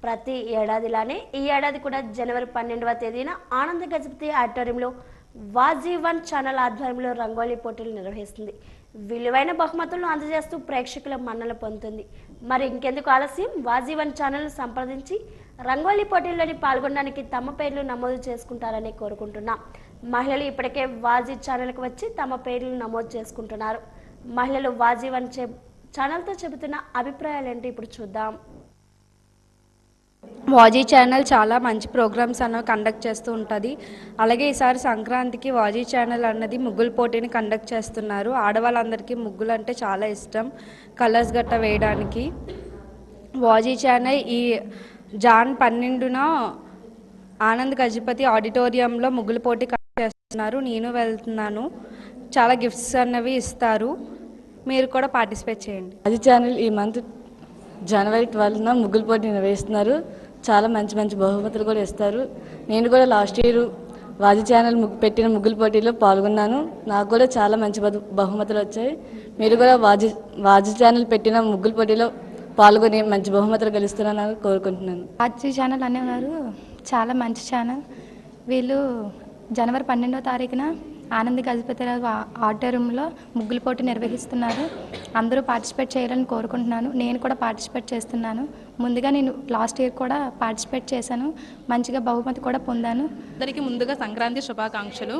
ప్రతి ఏడాదిలానే ఈ ఏడాది కూడా జనవరి 12వ తేదీన ఆనంద గజపతి ఆడిటోరియంలో వాజీ 1 ఛానల్ ఆధ్వర్యంలో రంగోలీ పోటీలు నిర్వహిస్తుంది. విలువైన బహుమతులను అందజేస్తూ ప్రేక్షకుల మన్నలు పొందుతుంది. మరి ఇంకెందుకు ఆలస్యం, వాజీ 1 ఛానల్ సంప్రదించి రంగోలీ పోటీల్లోని పాల్గొనడానికి తమ పేర్లు నమోదు చేసుకుంటారని కోరుకుంటున్నాం. మహిళలు ఇప్పటికే వాజీ ఛానల్కి వచ్చి తమ పేర్లు నమోదు చేసుకుంటున్నారు. మహిళలు వాజీ 1 ఛానల్తో చెబుతున్న అభిప్రాయాలేంటి ఇప్పుడు చూద్దాం. వాజీ ఛానల్ చాలా మంచి ప్రోగ్రామ్స్ అన్నవి కండక్ట్ చేస్తూ ఉంటుంది. అలాగే ఈసారి సంక్రాంతికి వాజీ ఛానల్ అన్నది ముగ్గుల పోటీని కండక్ట్ చేస్తున్నారు. ఆడవాళ్ళందరికీ ముగ్గులు అంటే చాలా ఇష్టం, కలర్స్ గట్ట వేయడానికి. వాజీ ఛానల్ ఈ జాన్ 12న ఆనంద్ గజపతి ఆడిటోరియంలో ముగ్గుల పోటీ కండక్ట్ చేస్తున్నారు. నేను వెళ్తున్నాను. చాలా గిఫ్ట్స్ అన్నవి ఇస్తారు, మీరు కూడా పార్టిసిపేట్ చేయండి. వాజీ ఛానల్ ఈ మంత్ జనవరి 12న ముగ్గుల పోటీ నిర్వహిస్తున్నారు. చాలా మంచి మంచి బహుమతులు కూడా ఇస్తారు. నేను కూడా లాస్ట్ ఇయర్ వాజీ ఛానల్ పెట్టిన ముగ్గుల పోటీలో పాల్గొన్నాను. నాకు కూడా చాలా మంచి బహుమతులు వచ్చాయి. మీరు కూడా వాజీ ఛానల్ పెట్టిన ముగ్గుల పోటీలో పాల్గొని మంచి బహుమతులు గెలుస్తున్నారని కోరుకుంటున్నాను. వాజీ ఛానల్ అనేవారు చాలా మంచి ఛానల్. వీళ్ళు జనవరి 12వ తారీఖున ఆనంద్ గజపతిరావు ఆడిటోరియంలో ముగ్గుల పోటీ నిర్వహిస్తున్నారు. అందరూ పార్టిసిపేట్ చేయాలని కోరుకుంటున్నాను. నేను కూడా పార్టిసిపేట్ చేస్తున్నాను. ముందుగా నేను లాస్ట్ ఇయర్ కూడా పార్టిసిపేట్ చేశాను, మంచిగా బహుమతి కూడా పొందాను. అందరికీ ముందుగా సంక్రాంతి శుభాకాంక్షలు.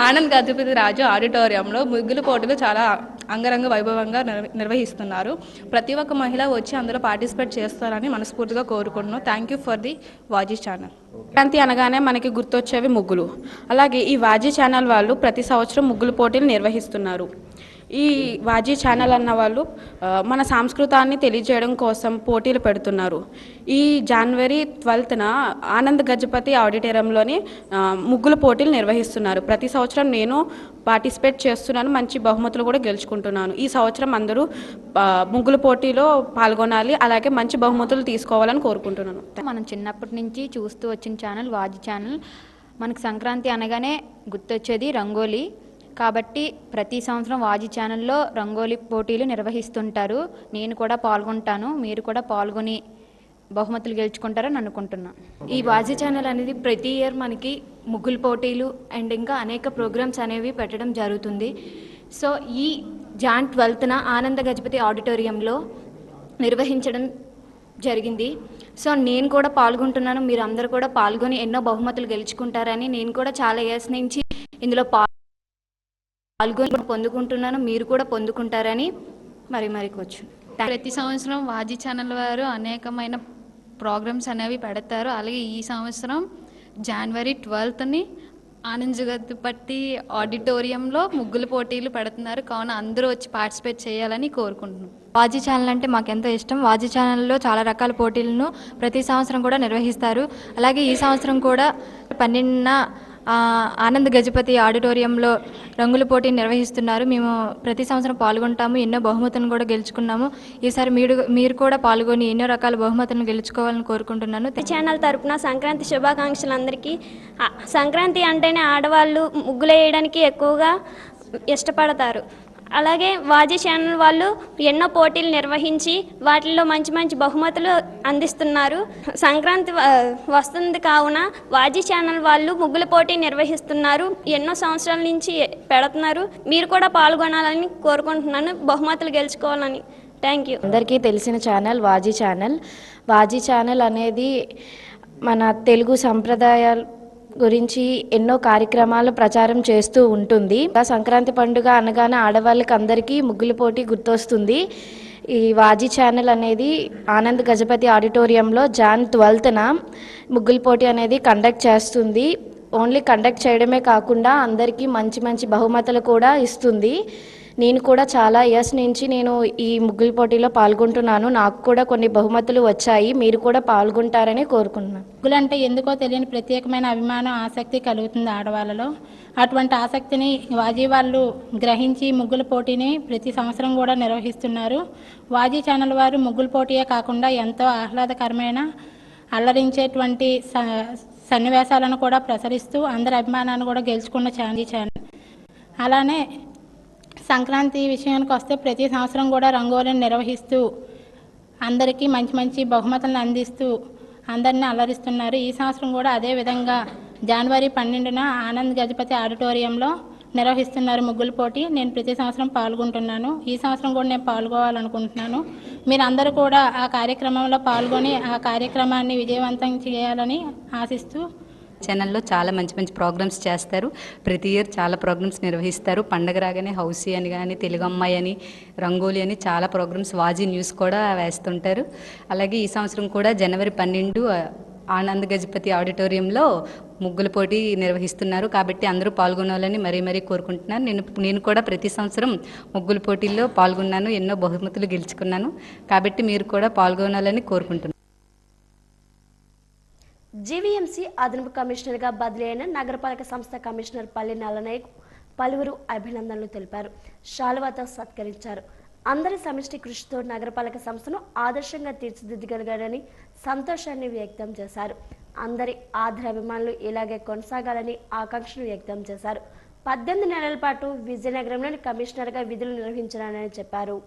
ఆనంద్ గజపతి రాజు ఆడిటోరియంలో ముగ్గుల పోటీలు చాలా అంగరంగ వైభవంగా నిర్వహిస్తున్నారు. ప్రతి ఒక్క మహిళ వచ్చి అందులో పార్టిసిపేట్ చేస్తారని మనస్ఫూర్తిగా కోరుకుంటున్నాను. Thank you for the Vaaji channel. Sankranti అనగానే మనకి గుర్తొచ్చేవి ముగ్గులు. అలాగే ఈ వాజీ ఛానల్ వాళ్ళు ప్రతి సంవత్సరం ముగ్గుల పోటీలు నిర్వహిస్తున్నారు. ఈ వాజీ ఛానల్ అన్న వాళ్ళు మన సంస్కృతాన్ని తెలియజేయడం కోసం పోటీలు పెడుతున్నారు. ఈ జనవరి 12న ఆనంద్ గజపతి ఆడిటోరియంలోని ముగ్గుల పోటీలు నిర్వహిస్తున్నారు. ప్రతి సంవత్సరం నేను పార్టిసిపేట్ చేస్తున్నాను, మంచి బహుమతులు కూడా గెలుచుకుంటున్నాను. ఈ సంవత్సరం అందరూ ముగ్గుల పోటీలో పాల్గొనాలి, అలాగే మంచి బహుమతులు తీసుకోవాలని కోరుకుంటున్నాను. మనం చిన్నప్పటి నుంచి చూస్తూ వచ్చిన ఛానల్ వాజీ ఛానల్. మనకు సంక్రాంతి అనగానే గుర్తొచ్చేది రంగోలీ. కాబట్టి ప్రతి సంవత్సరం వాజీ ఛానల్లో రంగోలీ పోటీలు నిర్వహిస్తుంటారు. నేను కూడా పాల్గొంటాను. మీరు కూడా పాల్గొని బహుమతులు గెలుచుకుంటారని అనుకుంటున్నాను. ఈ వాజీ ఛానల్ అనేది ప్రతి ఇయర్ మనకి ముగ్గులు పోటీలు అండ్ ఇంకా అనేక ప్రోగ్రామ్స్ అనేవి పెట్టడం జరుగుతుంది. సో ఈ జాన్ 12న ఆనంద గజపతి ఆడిటోరియంలో నిర్వహించడం జరిగింది. సో నేను కూడా పాల్గొంటున్నాను. మీరు అందరూ కూడా పాల్గొని ఎన్నో బహుమతులు గెలుచుకుంటారని నేను కూడా చాలా ఇయర్స్ నుంచి ఇందులో పాల్గొని పొందుకుంటున్నాను. మీరు కూడా పొందుకుంటారని మరి కూర్చు. ప్రతి సంవత్సరం వాజీ ఛానల్ వారు అనేకమైన ప్రోగ్రామ్స్ అనేవి పెడతారు. అలాగే ఈ సంవత్సరం జనవరి 12ని ఆనంద్ గజపతి ఆడిటోరియంలో ముగ్గుల పోటీలు పెడుతున్నారు. కావున అందరూ వచ్చి పార్టిసిపేట్ చేయాలని కోరుకుంటున్నాం. వాజీ ఛానల్ అంటే మాకెంతో ఇష్టం. వాజీ ఛానల్లో చాలా రకాల పోటీలను ప్రతి సంవత్సరం కూడా నిర్వహిస్తారు. అలాగే ఈ సంవత్సరం కూడా 12న ఆనంద్ గజపతి ఆడిటోరియంలో రంగుల పోటీ నిర్వహిస్తున్నారు. మేము ప్రతి సంవత్సరం పాల్గొంటాము. ఎన్నో బహుమతులను కూడా గెలుచుకున్నాము. ఈసారి మీరు కూడా పాల్గొని ఎన్నో రకాల బహుమతులను గెలుచుకోవాలని కోరుకుంటున్నాను. ఛానల్ తరపున సంక్రాంతి శుభాకాంక్షలు అందరికీ. సంక్రాంతి అంటేనే ఆడవాళ్ళు ముగ్గులు వేయడానికి ఎక్కువగా ఇష్టపడతారు. అలాగే వాజీ ఛానల్ వాళ్ళు ఎన్నో పోటీలు నిర్వహించి వాటిల్లో మంచి మంచి బహుమతులు అందిస్తున్నారు. సంక్రాంతి వస్తుంది కావున వాజీ ఛానల్ వాళ్ళు ముగ్గుల పోటీ నిర్వహిస్తున్నారు. ఎన్నో సంవత్సరాల నుంచి పెడుతున్నారు. మీరు కూడా పాల్గొనాలని కోరుకుంటున్నాను, బహుమతులు గెలుచుకోవాలని. Thank you. అందరికీ తెలిసిన ఛానల్ వాజీ ఛానల్. వాజీ ఛానల్ అనేది మన తెలుగు సంప్రదాయాలు గురించి ఎన్నో కార్యక్రమాలు ప్రచారం చేస్తూ ఉంటుంది. సంక్రాంతి పండుగ అనగానే ఆడవాళ్ళకి అందరికీ ముగ్గుల పోటీ గుర్తొస్తుంది. ఈ వాజీ ఛానల్ అనేది ఆనంద్ గజపతి ఆడిటోరియంలో జాన్ 12న ముగ్గుల పోటీ అనేది కండక్ట్ చేస్తుంది. ఓన్లీ కండక్ట్ చేయడమే కాకుండా అందరికీ మంచి మంచి బహుమతులు కూడా ఇస్తుంది. నేను కూడా చాలా ఇయర్స్ నుంచి నేను ఈ ముగ్గుల పోటీలో పాల్గొంటున్నాను. నాకు కూడా కొన్ని బహుమతులు వచ్చాయి. మీరు కూడా పాల్గొంటారని కోరుకుంటున్నాను. ముగ్గులు అంటే ఎందుకో తెలియని ప్రత్యేకమైన అభిమానం, ఆసక్తి కలుగుతుంది ఆడవాళ్ళలో. అటువంటి ఆసక్తిని వాజీ వాళ్ళు గ్రహించి ముగ్గుల పోటీని ప్రతి సంవత్సరం కూడా నిర్వహిస్తున్నారు. వాజీ ఛానల్ వారు ముగ్గుల పోటీయే కాకుండా ఎంతో ఆహ్లాదకరమైన అల్లరించేటువంటి సన్నివేశాలను కూడా ప్రసరిస్తూ అందరి అభిమానాన్ని కూడా గెలుచుకున్న ఛానల్. అలానే సంక్రాంతి విషయానికి వస్తే ప్రతి సంవత్సరం కూడా రంగోలీని నిర్వహిస్తూ అందరికీ మంచి మంచి బహుమతులను అందిస్తూ అందరినీ అలరిస్తున్నారు. ఈ సంవత్సరం కూడా అదేవిధంగా జనవరి 12న ఆనంద్ గజపతి ఆడిటోరియంలో నిర్వహిస్తున్నారు ముగ్గుల పోటీ. నేను ప్రతి సంవత్సరం పాల్గొంటున్నాను. ఈ సంవత్సరం కూడా నేను పాల్గొవాలనుకుంటున్నాను. మీరందరూ కూడా ఆ కార్యక్రమంలో పాల్గొని ఆ కార్యక్రమాన్ని విజయవంతం చేయాలని ఆశిస్తూ ఛానల్లో చాలా మంచి మంచి ప్రోగ్రామ్స్ చేస్తారు. ప్రతి ఇయర్ చాలా ప్రోగ్రామ్స్ నిర్వహిస్తారు. పండగ రాగానే హౌసీ అని కానీ, తెలుగు అమ్మాయి అని, రంగోలీ అని చాలా ప్రోగ్రామ్స్, వాజీ న్యూస్ కూడా వేస్తుంటారు. అలాగే ఈ సంవత్సరం కూడా జనవరి 12 ఆనంద్ గజపతి ఆడిటోరియంలో ముగ్గుల పోటీ నిర్వహిస్తున్నారు. కాబట్టి అందరూ పాల్గొనాలని మరీ కోరుకుంటున్నాను. నేను కూడా ప్రతి సంవత్సరం ముగ్గుల పోటీల్లో పాల్గొన్నాను, ఎన్నో బహుమతులు గెలుచుకున్నాను. కాబట్టి మీరు కూడా పాల్గొనాలని కోరుకుంటున్నాను. జీవీఎంసీ అదనపు కమిషనర్గా బదిలీ అయిన నగరపాలక సంస్థ కమిషనర్ పల్లి నల్లనాయక్ పలువురు అభినందనలు తెలిపారు. శాలువాతో సత్కరించారు. అందరి సమిష్టి కృషితో నగరపాలక సంస్థను ఆదర్శంగా తీర్చిదిద్దగలిగారని సంతోషాన్ని వ్యక్తం చేశారు. అందరి ఆదరాభిమానులు ఇలాగే కొనసాగాలని ఆకాంక్షను వ్యక్తం చేశారు. 18 నెలల పాటు విజయనగరంలోని కమిషనర్గా విధులు నిర్వహించారని చెప్పారు.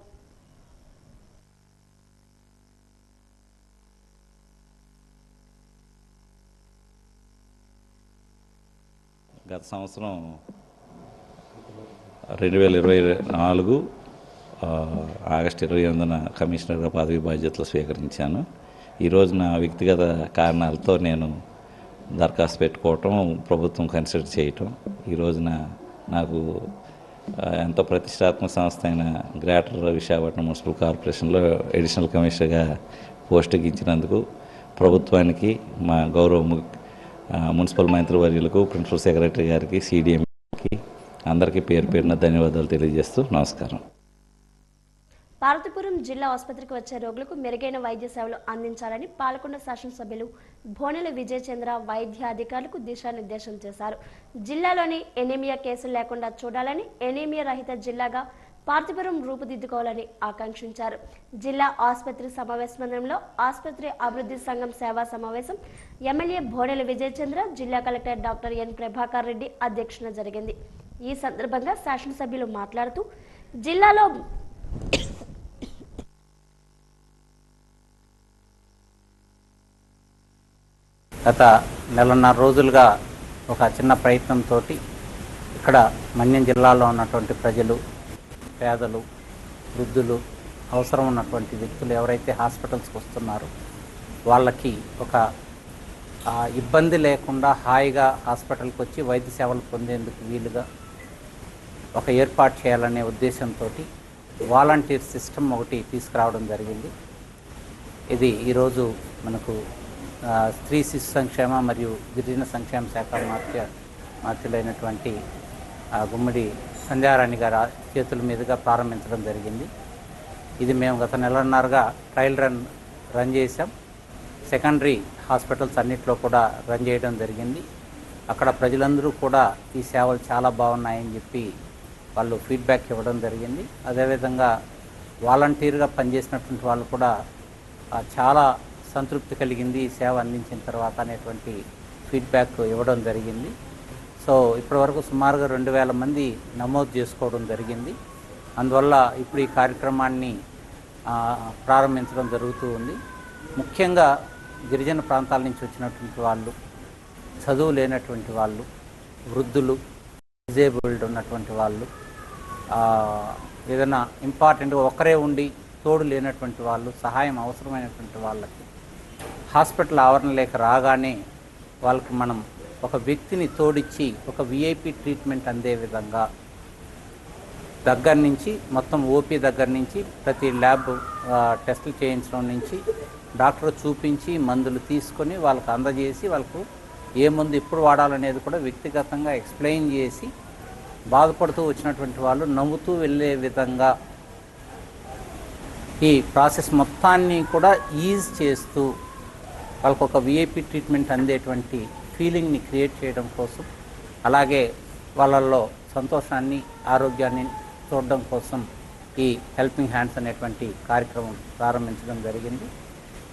గత సంవత్సరం 2024 ఆగస్టు 28న కమిషనర్గా పదవి బాధ్యతలు స్వీకరించాను. ఈరోజు నా వ్యక్తిగత కారణాలతో నేను దరఖాస్తు పెట్టుకోవటం, ప్రభుత్వం కన్సిడర్ చేయటం, ఈ రోజున నాకు ఎంతో ప్రతిష్టాత్మక సంస్థ అయిన గ్రేటర్ విశాఖపట్నం మున్సిపల్ కార్పొరేషన్లో అడిషనల్ కమిషనర్గా పోస్టుకి ఇచ్చినందుకు ప్రభుత్వానికి, మా గౌరవ మున్సిపల్ మంత్రివర్యులకు, ప్రిన్సిపల్ సెక్రటరీ గారికి, సిడిఎంకి అందరికీ పేరు పేరున ధన్యవాదాలు తెలియజేస్తూ నమస్కారం. పార్వతీపురం జిల్లా ఆసుపత్రికి వచ్చే రోగులకు మెరుగైన వైద్య సేవలు అందించాలని పాల్గొన్న శాసనసభ్యులు భోనెల విజయచంద్ర వైద్య అధికారులకు దిశానిర్దేశం చేశారు. జిల్లాలోని ఎనీమియా కేసులు లేకుండా చూడాలని, ఎనీమియా రహిత జిల్లాగా పార్వతీపురం రూపుదిద్దుకోవాలని ఆకాంక్షించారు. జిల్లా ఆసుపత్రి సమావేశ మందిరంలో ఆసుపత్రి అభివృద్ధి సంఘం సేవా సమావేశం ఎమ్మెల్యే భోనెల విజయచంద్ర, జిల్లా collector doctor N Prabhakar Reddy అధ్యక్షతన జరిగింది. ఈ సందర్భంగా శాసనసభ్యులు మాట్లాడుతూ జిల్లాలో గత నెలన్నర రోజులుగా ఒక చిన్న ప్రయత్నంతో ఇక్కడ మన్యం జిల్లాలో ఉన్నటువంటి ప్రజలు, పేదలు, వృద్ధులు, అవసరం ఉన్నటువంటి వ్యక్తులు ఎవరైతే హాస్పిటల్స్కి వస్తున్నారో వాళ్ళకి ఒక ఇబ్బంది లేకుండా హాయిగా హాస్పిటల్కి వచ్చి వైద్య సేవలు పొందేందుకు వీలుగా ఒక ఏర్పాటు చేయాలనే ఉద్దేశంతో వాలంటీర్ సిస్టమ్ ఒకటి తీసుకురావడం జరిగింది. ఇది ఈరోజు మనకు స్త్రీ శిశు సంక్షేమ మరియు గిరిజన సంక్షేమ శాఖ మార్చులైనటువంటి గుమ్మడి సంధ్యారాణి గారి చేతుల మీదుగా ప్రారంభించడం జరిగింది. ఇది మేము గత నెలన్నరగా ట్రయల్ రన్ చేసాం. సెకండరీ హాస్పిటల్స్ అన్నింటిలో కూడా రన్ చేయడం జరిగింది. అక్కడ ప్రజలందరూ కూడా ఈ సేవలు చాలా బాగున్నాయని చెప్పి వాళ్ళు ఫీడ్బ్యాక్ ఇవ్వడం జరిగింది. అదేవిధంగా వాలంటీర్గా పనిచేసినటువంటి వాళ్ళు కూడా చాలా సంతృప్తి కలిగింది ఈ సేవ అందించిన తర్వాత అనేటువంటి ఫీడ్బ్యాక్ ఇవ్వడం జరిగింది. సో ఇప్పటివరకు సుమారుగా 2000 మంది నమోదు చేసుకోవడం జరిగింది. అందువల్ల ఇప్పుడు ఈ కార్యక్రమాన్ని ప్రారంభించడం జరుగుతూ ఉంది. ముఖ్యంగా గిరిజన ప్రాంతాల నుంచి వచ్చినటువంటి వాళ్ళు, చదువు లేనటువంటి వాళ్ళు, వృద్ధులు, డిజేబుల్డ్ ఉన్నటువంటి వాళ్ళు, ఏదైనా ఇంపార్టెంట్గా ఒక్కరే ఉండి తోడు లేనటువంటి వాళ్ళు, సహాయం అవసరమైనటువంటి వాళ్ళకి హాస్పిటల్ ఆవరణ లేక రాగానే వాళ్ళకి మనం ఒక వ్యక్తిని తోడిచ్చి ఒక విఐపి ట్రీట్మెంట్ అందే విధంగా దగ్గర నుంచి మొత్తం ఓపీ దగ్గర నుంచి ప్రతి ల్యాబ్ టెస్టులు చేయించడం నుంచి డాక్టర్ చూపించి మందులు తీసుకొని వాళ్ళకి అందజేసి వాళ్ళకు ఏ మందు ఎప్పుడు వాడాలనేది కూడా వ్యక్తిగతంగా ఎక్స్ప్లెయిన్ చేసి బాధపడుతూ వచ్చినటువంటి వాళ్ళు నవ్వుతూ వెళ్ళే విధంగా ఈ ప్రాసెస్ మొత్తాన్ని కూడా ఈజ్ చేస్తూ వాళ్ళకు ఒక విఐపి ట్రీట్మెంట్ అందేటువంటి ఫీలింగ్ని క్రియేట్ చేయడం కోసం, అలాగే వాళ్ళల్లో సంతోషాన్ని, ఆరోగ్యాన్ని చూడడం కోసం ఈ హెల్పింగ్ హ్యాండ్స్ అనేటువంటి కార్యక్రమం ప్రారంభించడం జరిగింది.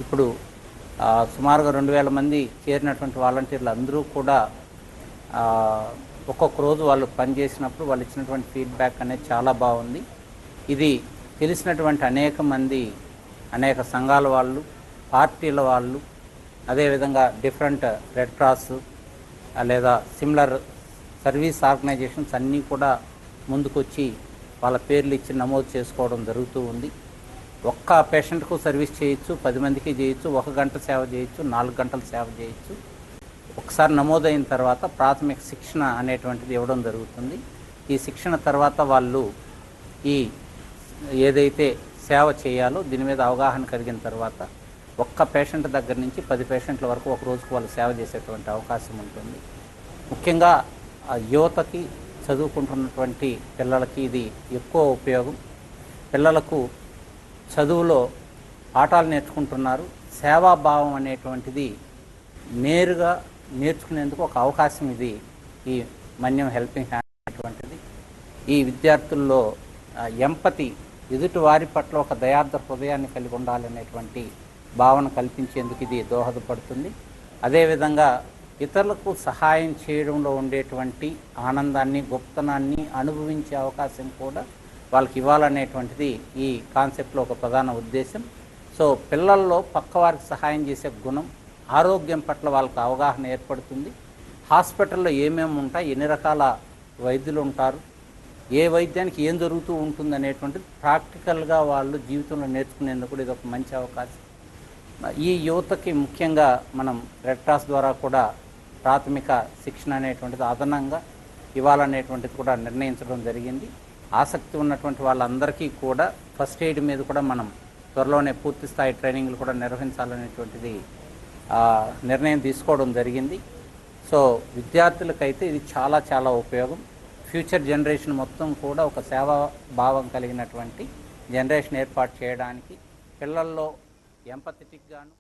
ఇప్పుడు సుమారుగా 2000 మంది చేరినటువంటి వాలంటీర్లు అందరూ కూడా ఒక్కొక్క రోజు వాళ్ళు పనిచేసినప్పుడు వాళ్ళు ఇచ్చినటువంటి ఫీడ్బ్యాక్ అనేది చాలా బాగుంది. ఇది తెలిసినటువంటి అనేక సంఘాల వాళ్ళు, పార్టీల వాళ్ళు, అదేవిధంగా డిఫరెంట్ రెడ్ క్రాస్ లేదా సిమిలర్ సర్వీస్ ఆర్గనైజేషన్స్ అన్నీ కూడా ముందుకొచ్చి వాళ్ళ పేర్లు ఇచ్చి నమోదు చేసుకోవడం జరుగుతూ ఉంది. ఒక్క పేషెంట్కు సర్వీస్ చేయొచ్చు, 10 మందికి చేయొచ్చు, 1 గంట సేవ చేయొచ్చు, 4 గంటల సేవ చేయొచ్చు. ఒకసారి నమోదైన తర్వాత ప్రాథమిక శిక్షణ అనేటువంటిది ఇవ్వడం జరుగుతుంది. ఈ శిక్షణ తర్వాత వాళ్ళు ఈ ఏదైతే సేవ చేయాలో దీని మీద అవగాహన కలిగిన తర్వాత ఒక్క పేషెంట్ దగ్గర నుంచి 10 పేషెంట్ల వరకు ఒక రోజుకు వాళ్ళు సేవ చేసేటువంటి అవకాశం ఉంటుంది. ముఖ్యంగా యువతకి, చదువుకుంటున్నటువంటి పిల్లలకి ఇది ఎక్కువ ఉపయోగం. పిల్లలకు చదువులో పాఠాలు నేర్చుకుంటున్నారు, సేవాభావం అనేటువంటిది నేరుగా నేర్చుకునేందుకు ఒక అవకాశం ఇది ఈ మన్యం హెల్పింగ్ హ్యాండ్ అనేటువంటిది. ఈ విద్యార్థుల్లో ఎంపతి, ఎదుటి వారి పట్ల ఒక దయార్థ హృదయాన్ని కలిగి ఉండాలనేటువంటి భావన కల్పించేందుకు ఇది దోహదపడుతుంది. అదేవిధంగా ఇతరులకు సహాయం చేయడంలో ఉండేటువంటి ఆనందాన్ని, గొప్పతనాన్ని అనుభవించే అవకాశం కూడా వాళ్ళకి ఇవ్వాలనేటువంటిది ఈ కాన్సెప్ట్లో ఒక ప్రధాన ఉద్దేశం. సో పిల్లల్లో పక్కవారికి సహాయం చేసే గుణం, ఆరోగ్యం పట్ల వాళ్ళకి అవగాహన ఏర్పడుతుంది. హాస్పిటల్లో ఏమేమి ఉంటాయి, ఎన్ని రకాల వైద్యులు ఉంటారు, ఏ వైద్యానికి ఏం జరుగుతూ ఉంటుంది అనేటువంటిది ప్రాక్టికల్గా వాళ్ళు జీవితంలో నేర్చుకునేందుకు కూడా ఇది ఒక మంచి అవకాశం. ఈ యువతకి ముఖ్యంగా మనం రెడ్ క్రాస్ ద్వారా కూడా ప్రాథమిక శిక్షణ అనేటువంటిది అదనంగా ఇవ్వాలనేటువంటిది కూడా నిర్ణయించడం జరిగింది. ఆసక్తి ఉన్నటువంటి వాళ్ళందరికీ కూడా ఫస్ట్ ఎయిడ్ మీద కూడా మనం త్వరలోనే పూర్తి స్థాయి ట్రైనింగ్లు కూడా నిర్వహించాలనేటువంటిది నిర్ణయం తీసుకోవడం జరిగింది. సో విద్యార్థులకైతే ఇది చాలా చాలా ఉపయోగం. ఫ్యూచర్ జనరేషన్ మొత్తం కూడా ఒక సేవా భావం కలిగినటువంటి జనరేషన్ ఏర్పాటు చేయడానికి పిల్లల్లో ఎంపథెటిక్గాను.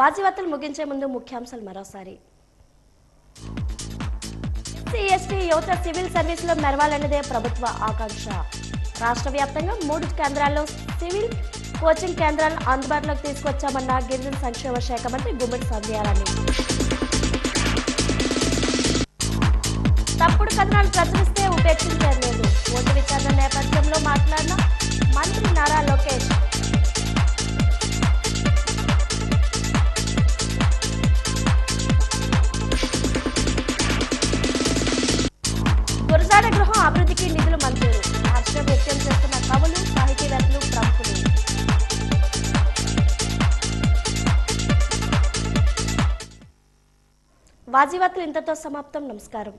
వాజీవార్తలు ముగించే ముందు ముఖ్యాంశాలు మరోసారి. ఎస్సీ యువత సివిల్ సర్వీసులో మెరవాలన్నదే ప్రభుత్వ ఆకాంక్ష. రాష్ట్ర వ్యాప్తంగా 3 కేంద్రాల్లో సివిల్ కోచింగ్ కేంద్రాలను అందుబాటులోకి తీసుకొచ్చామన్న గిరిజన సంక్షేమ శాఖ మంత్రి గుమ్మడి సంధ్యారాణి. తప్పుడు కథనాలు ప్రచురిస్తే ఉపేక్షించేది లేదు. ఓటు విచారణ నేపథ్యంలో మాట్లాడిన మంత్రి నారా లోకేష్. గురజాడ గృహం అభివృద్ధికి నిధులు మంజూరు. హర్షం వ్యక్తం చేస్తున్న కవులు, సాహితీవేత్తలు, ప్రముఖులు. వాజీవార్తలు ఇంతతో సమాప్తం. నమస్కారం.